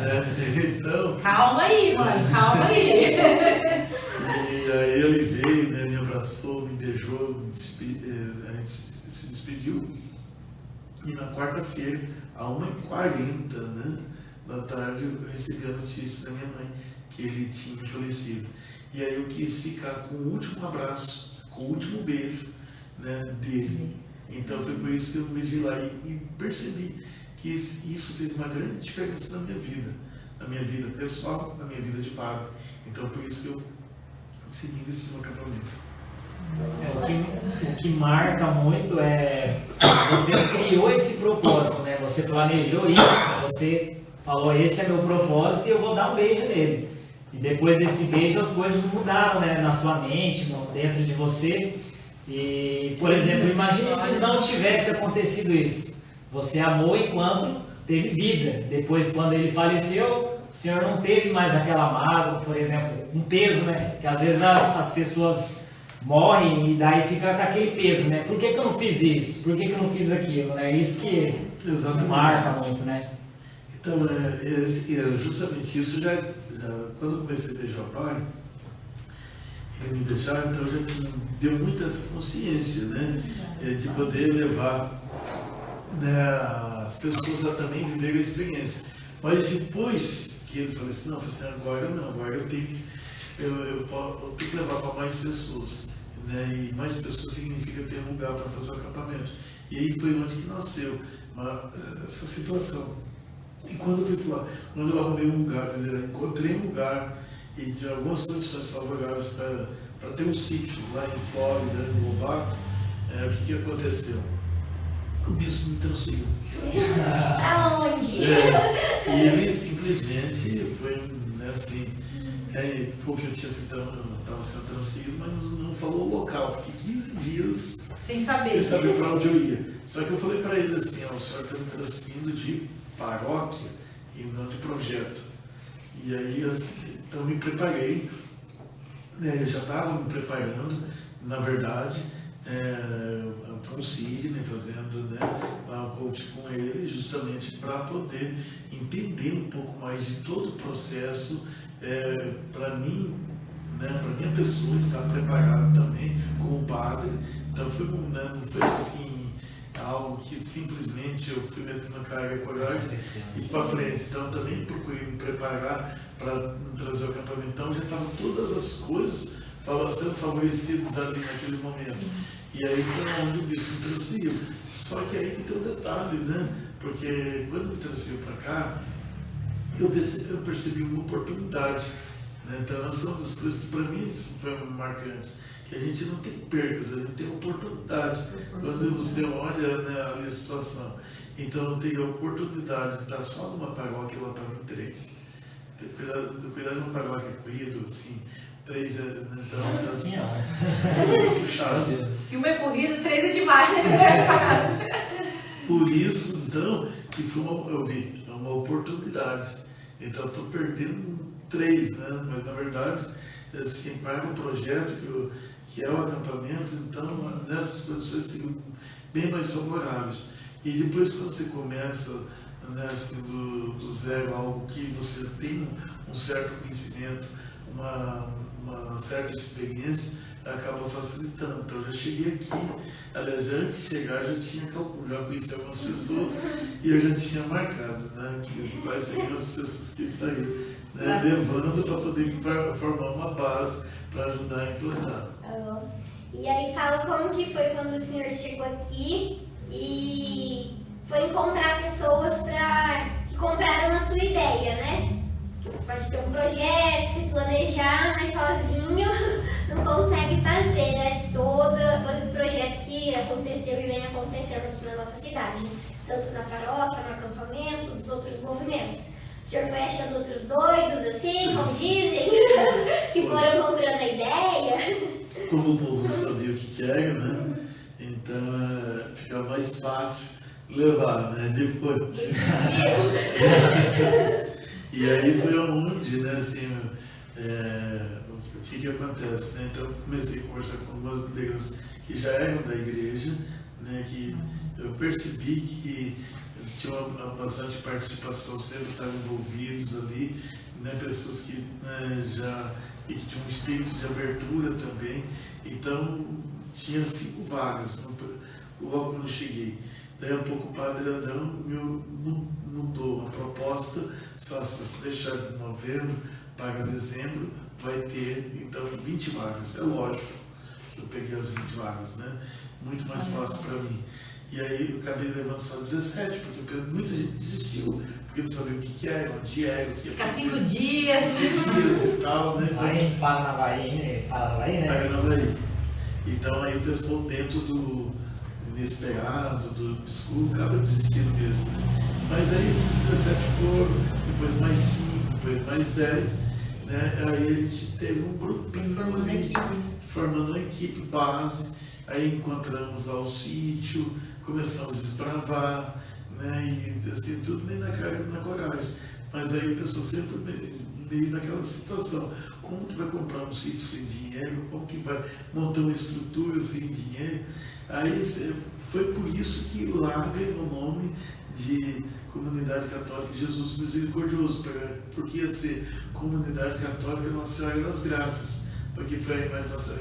[SPEAKER 4] Né? Então,
[SPEAKER 1] calma aí, mãe, calma aí.
[SPEAKER 4] E aí ele veio, né, me abraçou, me beijou, a gente se despediu. E na quarta-feira, à 1h40, né, da tarde, eu recebi a notícia da minha mãe que ele tinha falecido. E aí eu quis ficar com o último abraço, com o último beijo, né, dele. Então foi por isso que eu me beijei lá e percebi que isso fez uma grande diferença na minha vida pessoal, na minha vida de padre. Então por isso que eu decidi investir no acampamento.
[SPEAKER 3] O que marca muito é você criou esse propósito, né? Você planejou isso, você falou, esse é meu propósito e eu vou dar um beijo nele. E depois desse beijo as coisas mudaram, né? Na sua mente, dentro de você. E, por exemplo, imagine se não tivesse acontecido isso. Você amou enquanto teve vida. Depois, quando ele faleceu, o senhor não teve mais aquela mágoa, por exemplo, um peso, né? Que às vezes as pessoas morrem e daí fica com aquele peso, né? Por que eu não fiz isso? Por que eu não fiz aquilo? É isso que marca muito, né?
[SPEAKER 4] Então, é justamente isso. Quando eu comecei a beijar o pai, ele me beijar, então já deu muito essa consciência, né? De poder levar, né, as pessoas a também viver a experiência. Mas depois que ele falou assim, não, agora não, agora eu tenho que levar para mais pessoas, né? E mais pessoas significa ter um lugar para fazer o acampamento. E aí foi onde que nasceu essa situação. E quando eu arrumei um lugar, quer dizer, encontrei um lugar e de algumas condições favoráveis para ter um sítio lá em Flórida, no Lobato, o que aconteceu? O bispo me transferiu.
[SPEAKER 2] Aonde?
[SPEAKER 4] E ele simplesmente foi, né, assim, foi o que eu tinha estava sendo transferido, mas não falou o local. Fiquei 15 dias
[SPEAKER 1] sem saber
[SPEAKER 4] para onde eu ia. Só que eu falei para ele assim, o senhor está me transferindo de paróquia e não de projeto. E aí, assim, então eu me preparei, né, eu já estava me preparando, na verdade, com o Sidney, fazendo, né, um coach com ele, justamente para poder entender um pouco mais de todo o processo, para mim, né, para minha pessoa estar preparado também como padre. Então foi, né, não foi assim algo que simplesmente eu fui metendo a cara e coragem e ir para frente. Então também procurei me preparar para trazer o acampamento. Então já estavam todas as coisas sendo favorecidas ali naquele momento. E aí foi onde o bispo me transferiu. Só que aí que tem um detalhe, né? Porque quando me transferiu para cá, eu percebi uma oportunidade. Né? Então essa é uma das coisas que para mim foi marcante. Que a gente não tem percas, a gente tem oportunidade. Quando você olha, né, ali a situação. Então eu tenho a oportunidade de estar só numa paróquia, ela estava em 3. Cuidar de uma paróquia corrido, assim, 3 então,
[SPEAKER 3] nossa senhora.
[SPEAKER 4] Puxado.
[SPEAKER 1] Se uma é corrida, 3 é demais, né?
[SPEAKER 4] Por isso, então, que foi uma oportunidade. Então eu estou perdendo 3, né? Mas na verdade, quem paga o projeto, que é o acampamento, então nessas condições seriam bem mais favoráveis. E depois quando você começa, né, assim, do zero, algo que você tem um certo conhecimento, uma certa experiência, acaba facilitando. Então eu já cheguei aqui, aliás, antes de chegar já tinha calculado, já conheci algumas pessoas e eu já tinha marcado, né, quais seriam as pessoas que estariam, né, levando para poder formar uma base para ajudar a implantar.
[SPEAKER 2] E aí fala como que foi quando o senhor chegou aqui e foi encontrar pessoas que compraram a sua ideia, né? Você pode ter um projeto, se planejar, mas sozinho não consegue fazer, né? Todo esse projeto que aconteceu e vem acontecendo aqui na nossa cidade, tanto na paróquia, no acampamento, dos outros movimentos. O senhor foi achando outros doidos, assim, como dizem, que foram comprando a ideia?
[SPEAKER 4] Como o povo não sabia o que era, né? Então fica mais fácil levar, né? Depois. E aí foi aonde, né? Assim, o que acontece, né? Então eu comecei a conversar com algumas lideranças que já eram da igreja, né? Que eu percebi que tinha bastante participação, sempre estavam envolvidos ali, né? Pessoas que, né, que tinham um espírito de abertura também. Então tinha 5 vagas, logo quando eu cheguei. Daí um pouco o Padre Adão mudou a proposta, só se você deixar de novembro para dezembro, vai ter então 20 vagas. É lógico, eu peguei as 20 vagas, né? Muito mais fácil para mim. E aí eu acabei levando só 17, porque muita gente desistiu, porque não sabia o que era, onde era, o que ia
[SPEAKER 1] Ficar
[SPEAKER 4] fazer.
[SPEAKER 1] 5 dias.
[SPEAKER 4] 5 dias e tal, né?
[SPEAKER 3] Aí Paranavaí, né?
[SPEAKER 4] Paranavaí. Então aí o pessoal dentro do inesperado, do obscuro, acaba desistindo mesmo. Mas aí esses 17 foram, depois mais 5, depois mais 10, né? Aí a gente teve um grupinho formando uma equipe base, aí encontramos lá o sítio, começamos a desbravar, né? E assim, tudo meio na cara e na coragem. Mas aí a pessoa sempre meio naquela situação. Como que vai comprar um sítio sem dinheiro? Como que vai montar uma estrutura sem dinheiro? Aí foi por isso que lá ganhou o nome de Comunidade Católica de Jesus Misericordioso, porque ia ser Comunidade Católica Nossa Senhora das Graças, porque foi a imagem Nossa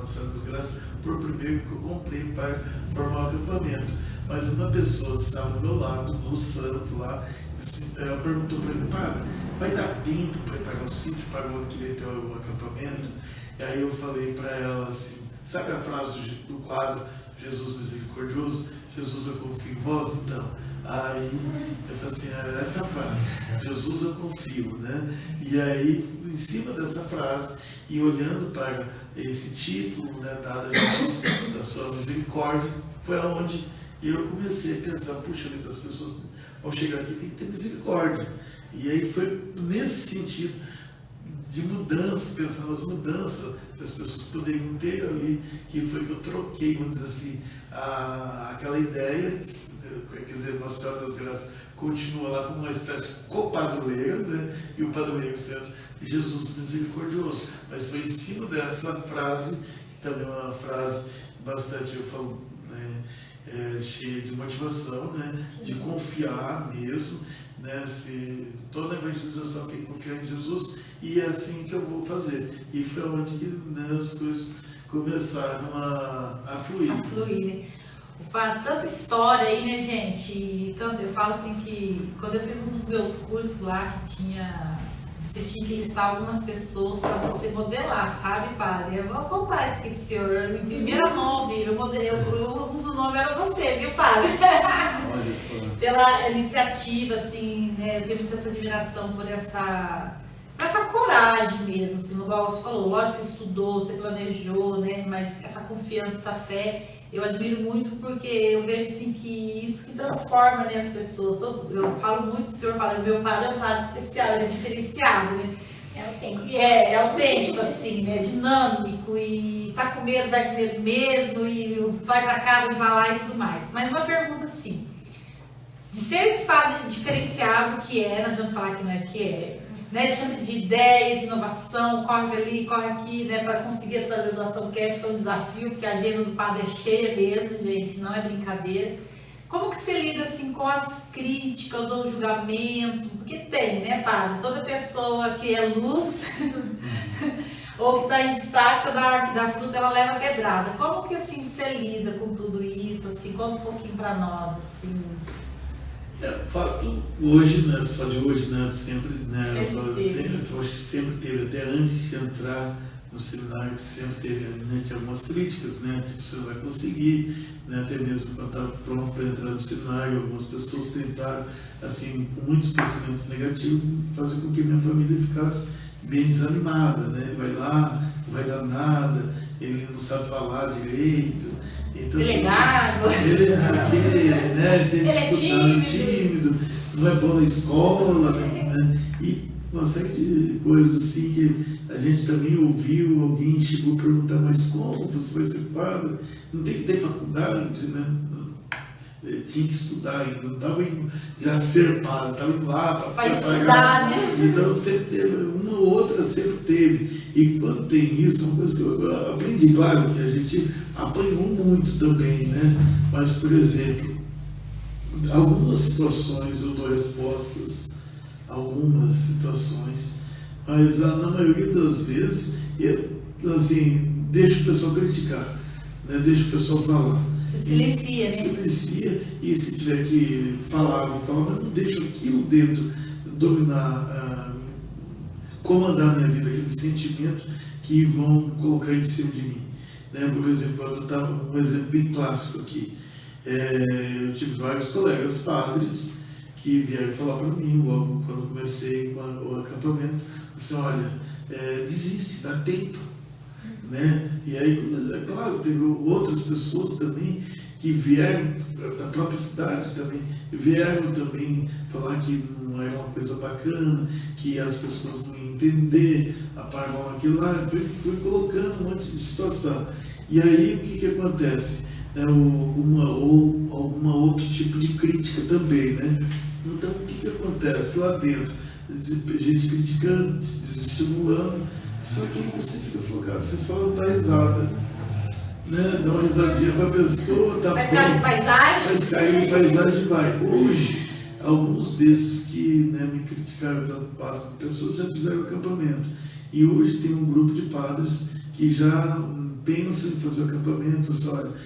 [SPEAKER 4] Senhora das Graças por primeiro que eu comprei para formar o acampamento. Mas uma pessoa que estava do meu lado, o santo lá, ela perguntou para mim: Padre, vai dar tempo para preparar o sítio para o ano que vem ter o acampamento? E aí eu falei para ela assim, sabe a frase do quadro Jesus Misericordioso? Jesus, eu confio em vós, então. Aí eu falei assim, essa frase, Jesus eu confio, né? E aí, em cima dessa frase, e olhando para esse título, né, dado a Jesus da sua misericórdia, foi aonde eu comecei a pensar, puxa vida, as pessoas ao chegar aqui tem que ter misericórdia. E aí foi nesse sentido de mudança, pensando nas mudanças que as pessoas poderiam ter ali, que foi que eu troquei, vamos dizer assim, aquela ideia, quer dizer, Nossa Senhora das Graças continua lá como uma espécie de copadroeira, né? E o padroeiro sendo Jesus Misericordioso. Mas foi em cima dessa frase, que também é uma frase bastante, eu falo, né, cheia de motivação, né? De confiar mesmo, né? Se toda evangelização tem que confiar em Jesus, e é assim que eu vou fazer. E foi onde que, né, as coisas começaram a fluir.
[SPEAKER 1] A fluir, né? Tanta história aí, né, gente? E tanto, eu falo assim que quando eu fiz um dos meus cursos lá, que você tinha que listar algumas pessoas para você modelar, sabe, padre? Eu vou contar isso aqui pro senhor. Em primeira mão, eu modelei, um dos nomes era você, viu, padre?
[SPEAKER 4] Olha só.
[SPEAKER 1] Pela iniciativa, assim, né? Eu tenho muita essa admiração por essa coragem mesmo, assim, igual você falou, lógico que você estudou, você planejou, né? Mas essa confiança, essa fé, eu admiro muito porque eu vejo assim que isso que transforma, né, as pessoas. Eu falo muito, o senhor fala, meu padre é um padre especial, ele é diferenciado, né?
[SPEAKER 2] É autêntico.
[SPEAKER 1] É autêntico, assim, né? Dinâmico e tá com medo, vai com medo mesmo, e vai pra cá, vai lá e tudo mais. Mas uma pergunta assim, de ser esse padre diferenciado que é, não adianta falar que não é, que é, né, de ideias, inovação, corre ali, corre aqui, né, para conseguir fazer a doação cash foi um desafio, porque a agenda do padre é cheia mesmo, gente, não é brincadeira. Como que você lida assim com as críticas ou julgamento? Porque tem, né, padre? Toda pessoa que é luz ou que está em destaque da árvore da fruta, ela leva pedrada. Como que assim você lida com tudo isso? Assim, conta um pouquinho para nós, assim.
[SPEAKER 4] Fato, hoje, né, só de hoje, né, sempre, né,
[SPEAKER 1] sempre
[SPEAKER 4] acho que sempre teve, até antes de entrar no seminário, sempre teve, né, tinha algumas críticas, né, tipo, você não vai conseguir, né, até mesmo quando estava pronto para entrar no seminário, algumas pessoas tentaram, assim, com muitos pensamentos negativos, fazer com que minha família ficasse bem desanimada, né, ele vai lá, não vai dar nada, ele não sabe falar direito. Então,
[SPEAKER 1] delegado.
[SPEAKER 4] Ele não sei o quê, né?
[SPEAKER 1] Ele é
[SPEAKER 4] tímido, não é bom na escola, né? E uma série de coisas assim que a gente também ouviu, alguém chegou a perguntar, mas como você vai ser padre? Não tem que ter faculdade, né? Tinha que estudar ainda, não estava indo já ser padre, estava indo lá
[SPEAKER 1] para estudar, né?
[SPEAKER 4] Então sempre teve, uma ou outra sempre teve. E quando tem isso, é uma coisa que eu aprendi, claro que a gente apanhou muito também, né? Mas, por exemplo, algumas situações eu dou respostas, algumas situações, mas na maioria das vezes eu, assim, deixo o pessoal criticar, né? Deixo o pessoal falar.
[SPEAKER 1] Você silencia, né?
[SPEAKER 4] Silencia, e se tiver que falar, mas não deixo aquilo dentro dominar, comandar minha vida, aquele sentimento que vão colocar em cima de mim. Né? Por exemplo, eu estava um exemplo bem clássico aqui. Eu tive vários colegas padres que vieram falar para mim, logo quando eu comecei o acampamento, assim, olha, desiste, dá tempo. Né? E aí, é claro, teve outras pessoas também que vieram da própria cidade também, vieram também falar que não era uma coisa bacana, que as pessoas não iam entender, apagavam aquilo lá, foi colocando um monte de situação. E aí, o que acontece? Alguma outro tipo de crítica também, né? Então, o que acontece lá dentro? Gente criticando, desestimulando, só que você fica focado, você só dá risada, né? Dá uma risadinha para a pessoa, tá bom.
[SPEAKER 1] Mas cair de paisagem?
[SPEAKER 4] Mas cair de paisagem e vai. Hoje, alguns desses que, né, me criticaram tanto padre, pessoas já fizeram acampamento. E hoje tem um grupo de padres que já pensam em fazer o acampamento, assim, olha,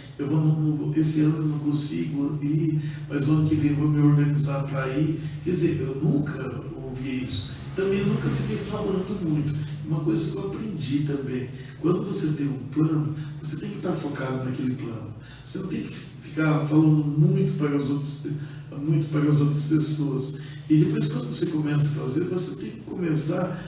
[SPEAKER 4] esse ano eu não consigo ir, mas o ano que vem eu vou me organizar para ir. Quer dizer, eu nunca ouvi isso. Também nunca fiquei falando muito. Uma coisa que eu aprendi também, quando você tem um plano, você tem que estar focado naquele plano. Você não tem que ficar falando muito para as outras pessoas. E depois, quando você começa a fazer, você tem que começar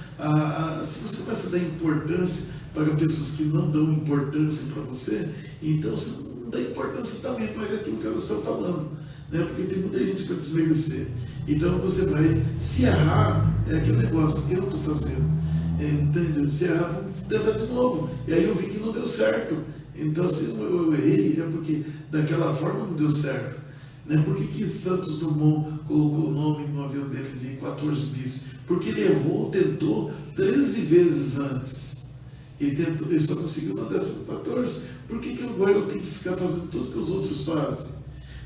[SPEAKER 4] se você começa a dar importância para pessoas que não dão importância para você, então você não dá importância também para aquilo que elas estão falando, né? Porque tem muita gente para desmerecer. Então você vai, se errar, é aquele negócio que eu estou fazendo. Entende? Se errar, vamos tentar de novo. E aí eu vi que não deu certo. Então, se eu errei, é porque daquela forma não deu certo. Né? Por que Santos Dumont colocou o nome no avião dele de 14 bis? Porque ele errou, tentou 13 vezes antes. Ele só conseguiu uma dessas 14. Por que agora eu tenho que ficar fazendo tudo que os outros fazem?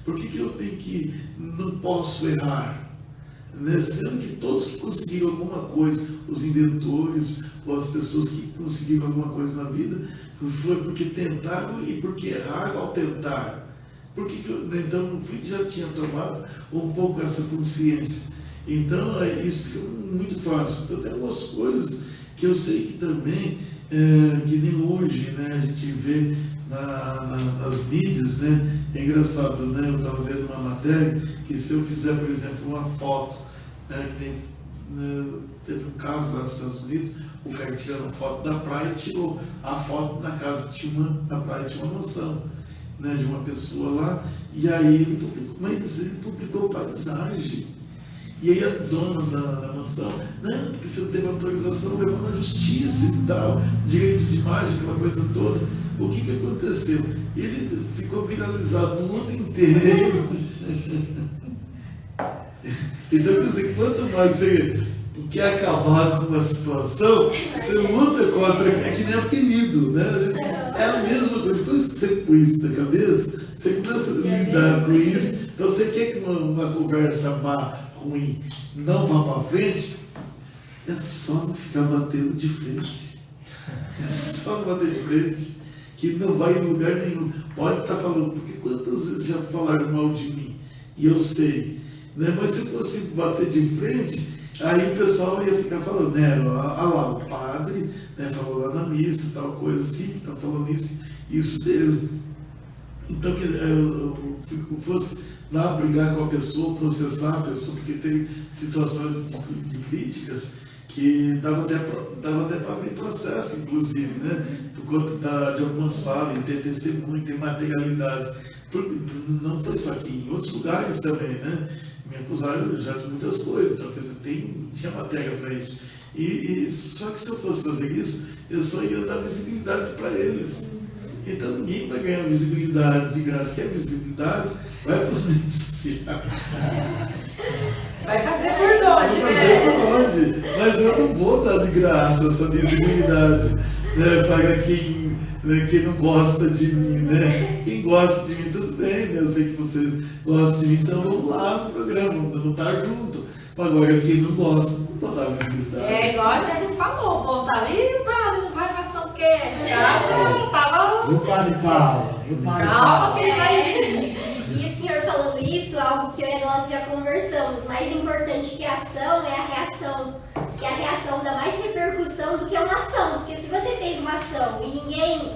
[SPEAKER 4] Por que eu tenho que, não posso errar? Né? Sendo que todos que conseguiram alguma coisa, os inventores, ou as pessoas que conseguiram alguma coisa na vida, foi porque tentaram e porque erraram ao tentar. Então, no fim, já tinha tomado um pouco essa consciência. Então, isso fica muito fácil. Então, tem algumas coisas que eu sei que também, que nem hoje, né, a gente vê nas mídias, né? É engraçado, né? Eu estava vendo uma matéria que se eu fizer, por exemplo, uma foto, né, que teve um caso lá nos Estados Unidos, o cara tirando foto da praia e tirou a foto na casa, na praia tinha uma mansão, né, de uma pessoa lá, e aí ele publicou paisagem. E aí a dona da mansão, não, porque você não teve autorização, levou na justiça e tal, direito de imagem, aquela coisa toda. O que aconteceu? Ele ficou viralizado no mundo inteiro. Então, quer dizer, quanto mais você quer acabar com uma situação, você luta contra, é que nem apelido, né? É a mesma coisa. Depois que você põe isso na cabeça, você começa a lidar com isso. Então, você quer que uma conversa má, ruim, não vá para frente, é só não ficar batendo de frente. É só não bater de frente, que não vai em lugar nenhum. Pode estar falando, porque quantas vezes já falaram mal de mim? E eu sei, né? Mas se fosse bater de frente, aí o pessoal ia ficar falando, né? Olha lá, o padre, né, falou lá na missa, tal coisa assim, está falando isso dele. Então, que eu fosse lá brigar com a pessoa, processar a pessoa, porque teve situações de críticas que dava até para abrir processo, inclusive, né? Por conta de algumas falas, ter testemunho, ter materialidade. Não foi só aqui, em outros lugares também, né? Me acusaram já de muitas coisas, então, quer dizer, tinha matéria para isso. Só que se eu fosse fazer isso, eu só ia dar visibilidade para eles. Então ninguém vai ganhar visibilidade de graça. Quer visibilidade? Vai para os meios sociais.
[SPEAKER 1] Vai fazer por onde,
[SPEAKER 4] Vai fazer por onde? Mas eu não vou dar de graça essa visibilidade, né, para quem não gosta de mim, né? Quem gosta de mim, tudo bem, né? Eu sei que vocês gostam de mim, então vamos lá no programa, vamos estar junto. Agora, quem não gosta, não vou dar visibilidade.
[SPEAKER 1] É igual a Jéssica falou, pô, tá ali, padre, não vai pra São Queijo, tá
[SPEAKER 3] E o Padre Paulo?
[SPEAKER 1] calma que ele vai...
[SPEAKER 2] E o senhor falando isso, algo que eu e nós já conversamos, mais importante que a ação é a reação. Que a reação dá mais repercussão do que uma ação. Porque se você fez uma ação e ninguém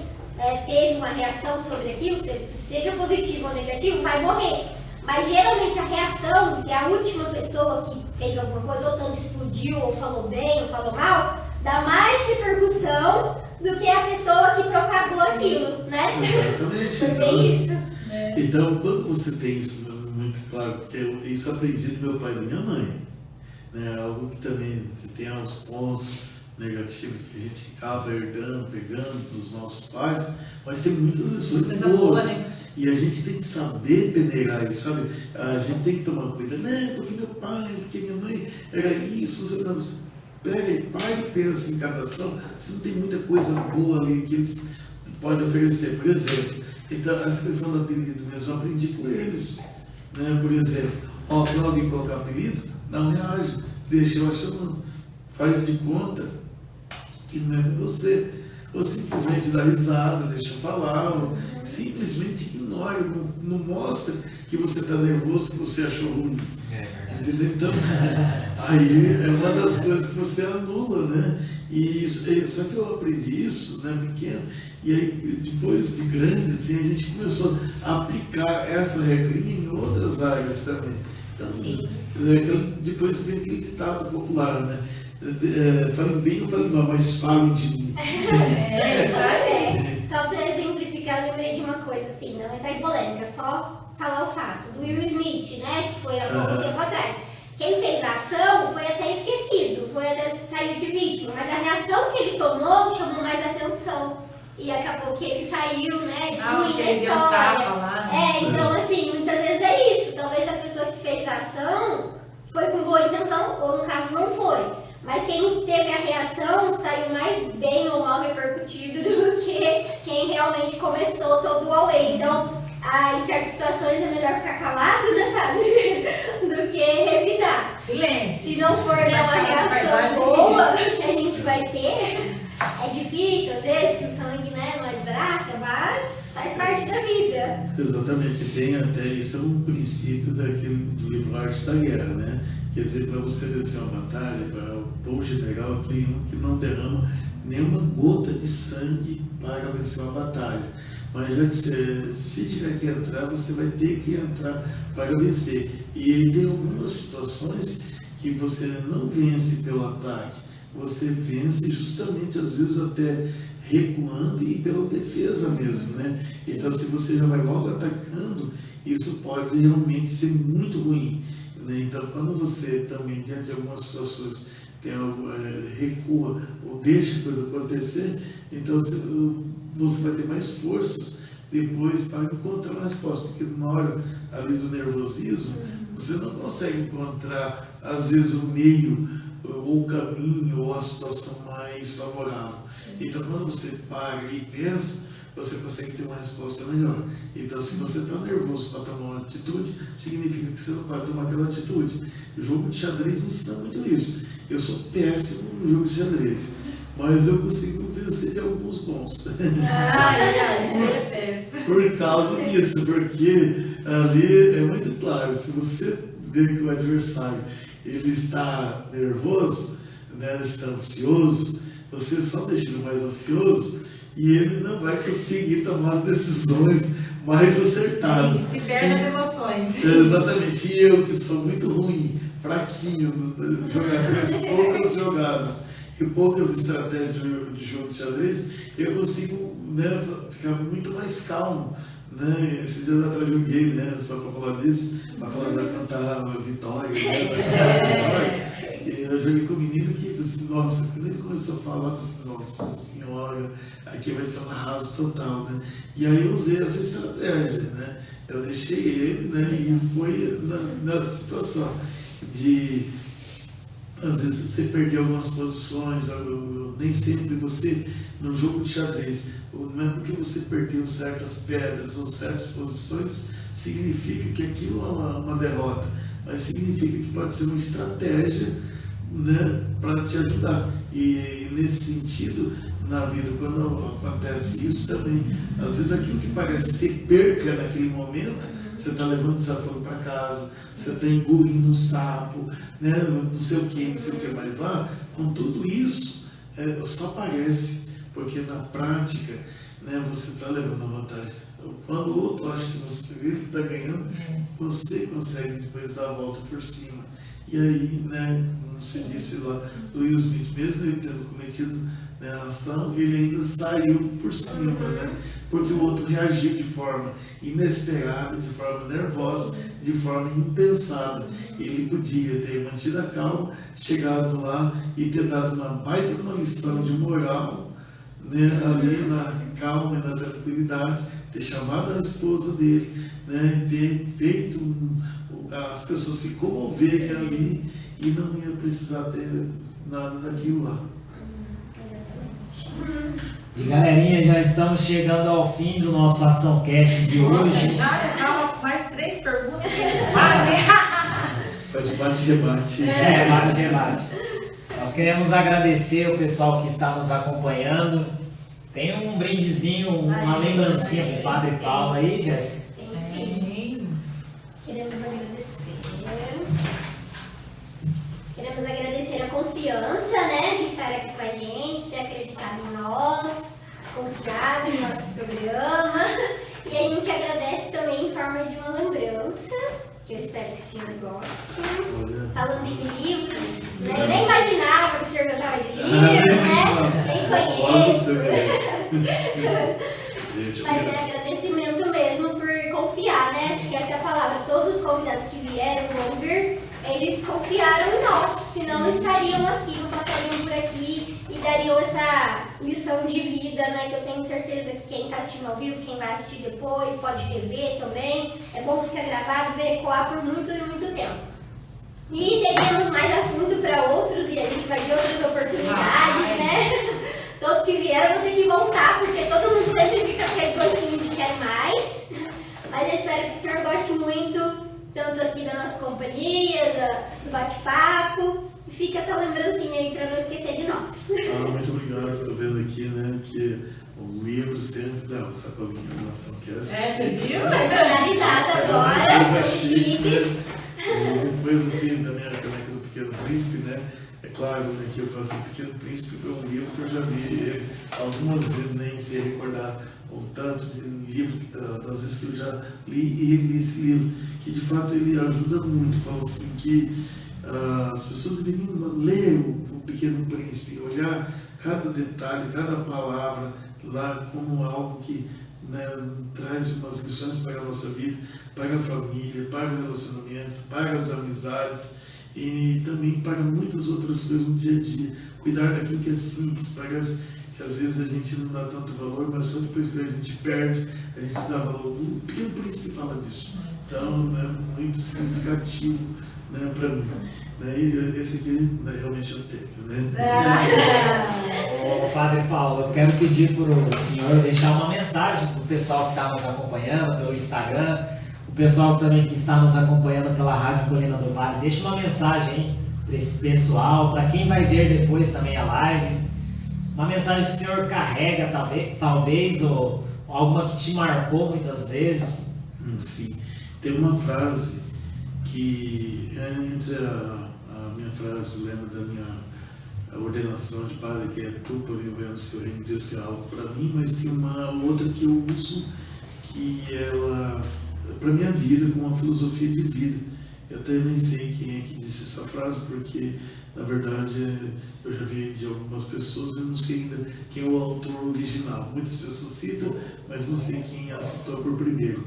[SPEAKER 2] teve uma reação sobre aquilo, seja positivo ou negativo, vai morrer. Mas geralmente a reação, que é a última pessoa que fez alguma coisa, ou tanto explodiu, ou falou bem, ou falou mal, dá mais repercussão do que a pessoa que propagou aquilo, né?
[SPEAKER 4] Exatamente.
[SPEAKER 2] Bem isso.
[SPEAKER 4] Então, quando você tem isso muito claro, porque isso eu aprendi do meu pai e da minha mãe, né? Algo que também tem uns pontos negativos que a gente acaba herdando, pegando dos nossos pais, mas tem muitas lições boas. E a gente tem que saber peneirar isso, sabe? A gente tem que tomar cuidado, né? Porque meu pai, porque minha mãe era isso. Você pega e pai e pensa em cada ação, se não tem muita coisa boa ali que eles podem oferecer. Por exemplo, então, essa questão do apelido mesmo, eu aprendi com eles. Né? Por exemplo, quando alguém colocar apelido, não reage, deixa eu chamando, faz de conta que não é com você. Ou simplesmente dá risada, deixa eu falar, ou simplesmente ignora, não mostra que você está nervoso, que você achou ruim. Entendeu? Então, aí é uma das coisas que você anula, né? E só que eu aprendi isso, né, pequeno, e aí depois de grande, assim, a gente começou a aplicar essa regrinha em outras áreas também. Então, depois vem aquele ditado popular, né? Falem bem ou falem mal, mas falem de mim.
[SPEAKER 2] Só para exemplificar, eu lembrei de uma coisa assim, não entrar em polêmica, só falar o fato do Will Smith, né, que foi há pouco tempo atrás. Quem fez a ação foi até esquecido, saiu de vítima, mas a reação que ele tomou chamou mais atenção. E acabou que ele saiu, né, de ruim na história. Então assim, muitas vezes é isso. Talvez a pessoa que fez a ação foi com boa intenção, ou no caso não foi. Mas quem teve a reação saiu mais bem ou mal repercutido do que quem realmente começou todo o away. Então, em certas situações é melhor ficar calado, né, padre? Do que revidar.
[SPEAKER 1] Silêncio.
[SPEAKER 2] Se não for uma reação boa que a gente vai ter, é difícil, às vezes, que o sangue, né, não é de prata, mas faz parte da vida.
[SPEAKER 4] Exatamente, tem até isso, é um princípio do livro Arte da Guerra, né? Quer dizer, para você vencer uma batalha, para o povo general, aquele que não derrama nenhuma gota de sangue para vencer uma batalha. Mas já que se tiver que entrar, você vai ter que entrar para vencer. E tem algumas situações que você não vence pelo ataque, você vence justamente, às vezes, até recuando e pela defesa mesmo, né? Então, se você já vai logo atacando, isso pode realmente ser muito ruim. Então, quando você também, diante de algumas situações, recua ou deixa a coisa acontecer, então você vai ter mais forças depois para encontrar uma resposta, porque na hora ali do nervosismo, você não consegue encontrar às vezes, o meio, ou o caminho, ou a situação mais favorável. Então, quando você para e pensa, você consegue ter uma resposta melhor. Então, se você está nervoso para tomar uma atitude, significa que você não pode tomar aquela atitude. O jogo de xadrez ensina muito isso. Eu sou péssimo no jogo de xadrez, mas eu consigo vencer de alguns bons. Por causa disso, porque ali é muito claro, se você vê que o adversário ele está nervoso, né, está ansioso, você só deixa ele mais ansioso e ele não vai conseguir tomar as decisões mais acertadas.
[SPEAKER 1] Se perde as emoções.
[SPEAKER 4] Exatamente. E eu, que sou muito ruim, fraquinho, jogadores, poucas jogadas e poucas estratégias de jogo de xadrez, eu consigo, né, ficar muito mais calmo. Né? Esses dias atrás eu joguei, né, só para falar disso, para falar da cantar vitória, né, e eu joguei com um menino que, nossa, quando ele começou a falar, nossa senhora, aqui vai ser um arraso total, né? E aí eu usei essa estratégia, né? Eu deixei ele, né, e foi na situação de, às vezes, você perder algumas posições, nem sempre você, no jogo de xadrez, não é porque você perdeu certas pedras ou certas posições, significa que aquilo é uma derrota, mas significa que pode ser uma estratégia, né, para te ajudar. E nesse sentido, na vida, quando acontece isso também, às vezes aquilo que parece ser perca naquele momento, você está levando o desafio para casa, você está engolindo um sapo, né, não sei o que mais lá, com tudo isso, só parece, porque na prática, né, você está levando a vantagem. Quando o outro acha que você está ganhando, você consegue depois dar a volta por cima. E aí, né, como você disse lá, do Will Smith, mesmo ele tendo cometido, né, a ação, ele ainda saiu por cima, né, porque o outro reagiu de forma inesperada, de forma nervosa, de forma impensada. Ele podia ter mantido a calma, chegado lá e ter dado uma baita de uma lição de moral, né, ali na calma e na tranquilidade, ter chamado a esposa dele, né, ter feito as pessoas se comoverem ali e não ia precisar ter nada daquilo lá.
[SPEAKER 3] E galerinha, já estamos chegando ao fim do nosso Ação Cash de hoje.
[SPEAKER 1] Já calma, mais 3 perguntas.
[SPEAKER 4] Faz bate-rebate.
[SPEAKER 3] Bate-rebate. Nós queremos agradecer o pessoal que está nos acompanhando. Tem um brindezinho, uma lembrancinha para o Padre Paulo aí, Jéssica?
[SPEAKER 2] Tem sim. Queremos agradecer a confiança, né, de estar aqui com a gente, ter acreditado em nós, confiado no nosso programa. E a gente agradece também em forma de uma lembrança, que eu espero que o senhor goste. Falando em livros, né? Eu nem imaginava que o senhor gostava de livros, né? Nem conheço. Mas é agradecimento mesmo por confiar, né? Acho que essa é a palavra. Todos os convidados que vieram ouvir, eles confiaram em nós, senão não estariam aqui, não passariam por aqui e dariam essa lição de vida, né? Que eu tenho certeza que quem está assistindo ao vivo, quem vai assistir depois, pode rever também. É bom ficar gravado, ver ecoar por muito e muito tempo. E teríamos mais assunto para outros e a gente vai ter outras oportunidades, né? Todos que vieram vão ter que voltar, porque todo mundo sempre fica com aquele gostinho de quer mais. Mas eu espero que o senhor goste muito, tanto aqui da nossa companhia, do bate-papo. E fica essa lembrancinha aí para não esquecer de nós.
[SPEAKER 4] Muito obrigado. Estou vendo aqui, né, que o livro sempre dá uma sacolinha da Ação Cash.
[SPEAKER 1] Você viu?
[SPEAKER 2] Personalizada agora, são chiques.
[SPEAKER 4] Depois, assim, da minha caneca do Pequeno Príncipe, né? É claro, né, que eu faço o Pequeno Príncipe, foi um livro que eu já li algumas vezes, nem sei recordar o tanto de livro, das vezes que eu já li e reli esse livro, que de fato ele ajuda muito. Fala assim que as pessoas deveriam ler o Pequeno Príncipe, olhar cada detalhe, cada palavra lá como algo que, né, traz umas lições para a nossa vida, para a família, para o relacionamento, para as amizades e também para muitas outras coisas no dia a dia. Cuidar daquilo que é simples, parece que às vezes a gente não dá tanto valor, mas só depois que a gente perde, a gente dá valor. O Pequeno Príncipe fala disso. Então, é muito significativo, né, para mim. Né, e esse aqui realmente eu tenho. Né?
[SPEAKER 3] Ô, Padre Paulo, eu quero pedir para o senhor deixar uma mensagem para o pessoal que está nos acompanhando pelo Instagram, o pessoal também que está nos acompanhando pela Rádio Colina do Vale. Deixa uma mensagem para esse pessoal, para quem vai ver depois também a live. Uma mensagem que o senhor carrega, talvez, ou alguma que te marcou muitas vezes.
[SPEAKER 4] Sim. Tem uma frase que é entre a minha frase, lembro da minha ordenação de padre, que é tu, porém, venha no seu reino de Deus, que é algo para mim, mas tem uma outra que eu uso, que ela, para minha vida, com uma filosofia de vida. Eu até nem sei quem é que disse essa frase, porque, na verdade, eu já vi de algumas pessoas, eu não sei ainda quem é o autor original. Muitas pessoas citam, mas não sei quem a citou por primeiro,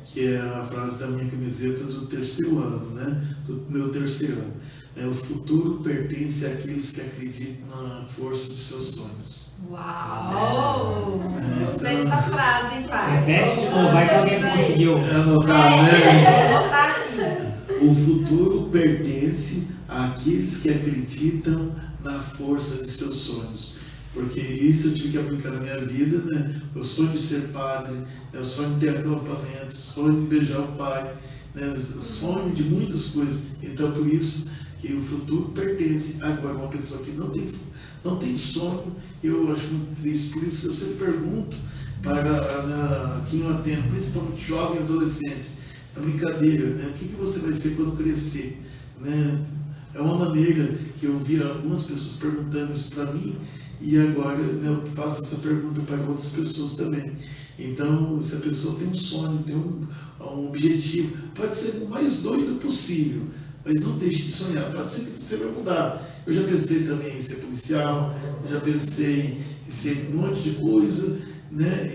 [SPEAKER 4] que é a frase da minha camiseta do terceiro ano, né? Do meu terceiro ano. O futuro pertence àqueles que acreditam na força de seus sonhos.
[SPEAKER 1] Uau! Gostei dessa frase, hein, pai?
[SPEAKER 3] Repete de novo, vai que alguém conseguiu
[SPEAKER 4] anotar, né?
[SPEAKER 1] Vou botar aqui.
[SPEAKER 4] O futuro pertence àqueles que acreditam na força de seus sonhos. Porque isso eu tive que aplicar na minha vida, né? O sonho de ser padre, né? O sonho de ter acampamento, o sonho de beijar o pai, né? O sonho de muitas coisas. Então, por isso que o futuro pertence. Agora, uma pessoa que não tem sonho, eu acho muito triste. Por isso que eu sempre pergunto para quem eu atendo, principalmente jovem e adolescente, a brincadeira, né? O que você vai ser quando crescer? Né? É uma maneira que eu vi algumas pessoas perguntando isso para mim, e agora, né, eu faço essa pergunta para outras pessoas também. Então, se a pessoa tem um sonho, tem um objetivo, pode ser o mais doido possível, mas não deixe de sonhar. Pode ser que você vai mudar. Eu já pensei também em ser policial, já pensei em ser um monte de coisa, né?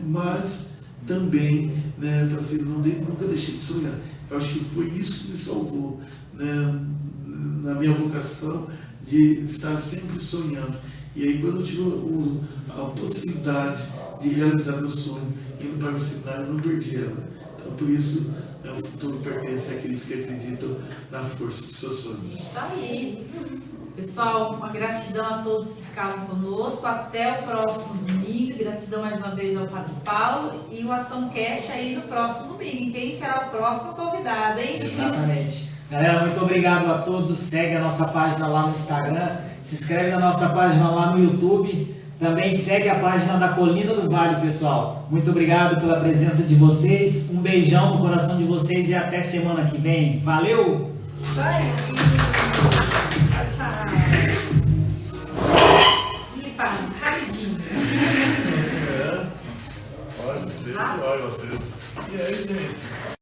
[SPEAKER 4] Mas também, né, assim, nunca deixei de sonhar. Eu acho que foi isso que me salvou, né, na minha vocação de estar sempre sonhando. E aí, quando eu tive a possibilidade de realizar meu sonho, indo para o seminário, eu não perdi ela. Então, por isso, o futuro pertence àqueles que acreditam na força dos seus sonhos.
[SPEAKER 1] Isso aí. Pessoal, uma gratidão a todos que ficaram conosco. Até o próximo domingo. Gratidão mais uma vez ao Padre Paulo. E o Ação Cash aí no próximo domingo. Quem será o próximo convidado, hein?
[SPEAKER 3] Exatamente. Galera, muito obrigado a todos. Segue a nossa página lá no Instagram. Se inscreve na nossa página lá no YouTube. Também segue a página da Colina do Vale, pessoal. Muito obrigado pela presença de vocês. Um beijão no coração de vocês e até semana que vem. Valeu!
[SPEAKER 1] Vai! Tchau, tchau. E pá, rapidinho.
[SPEAKER 4] Olha, olha vocês. E aí, gente?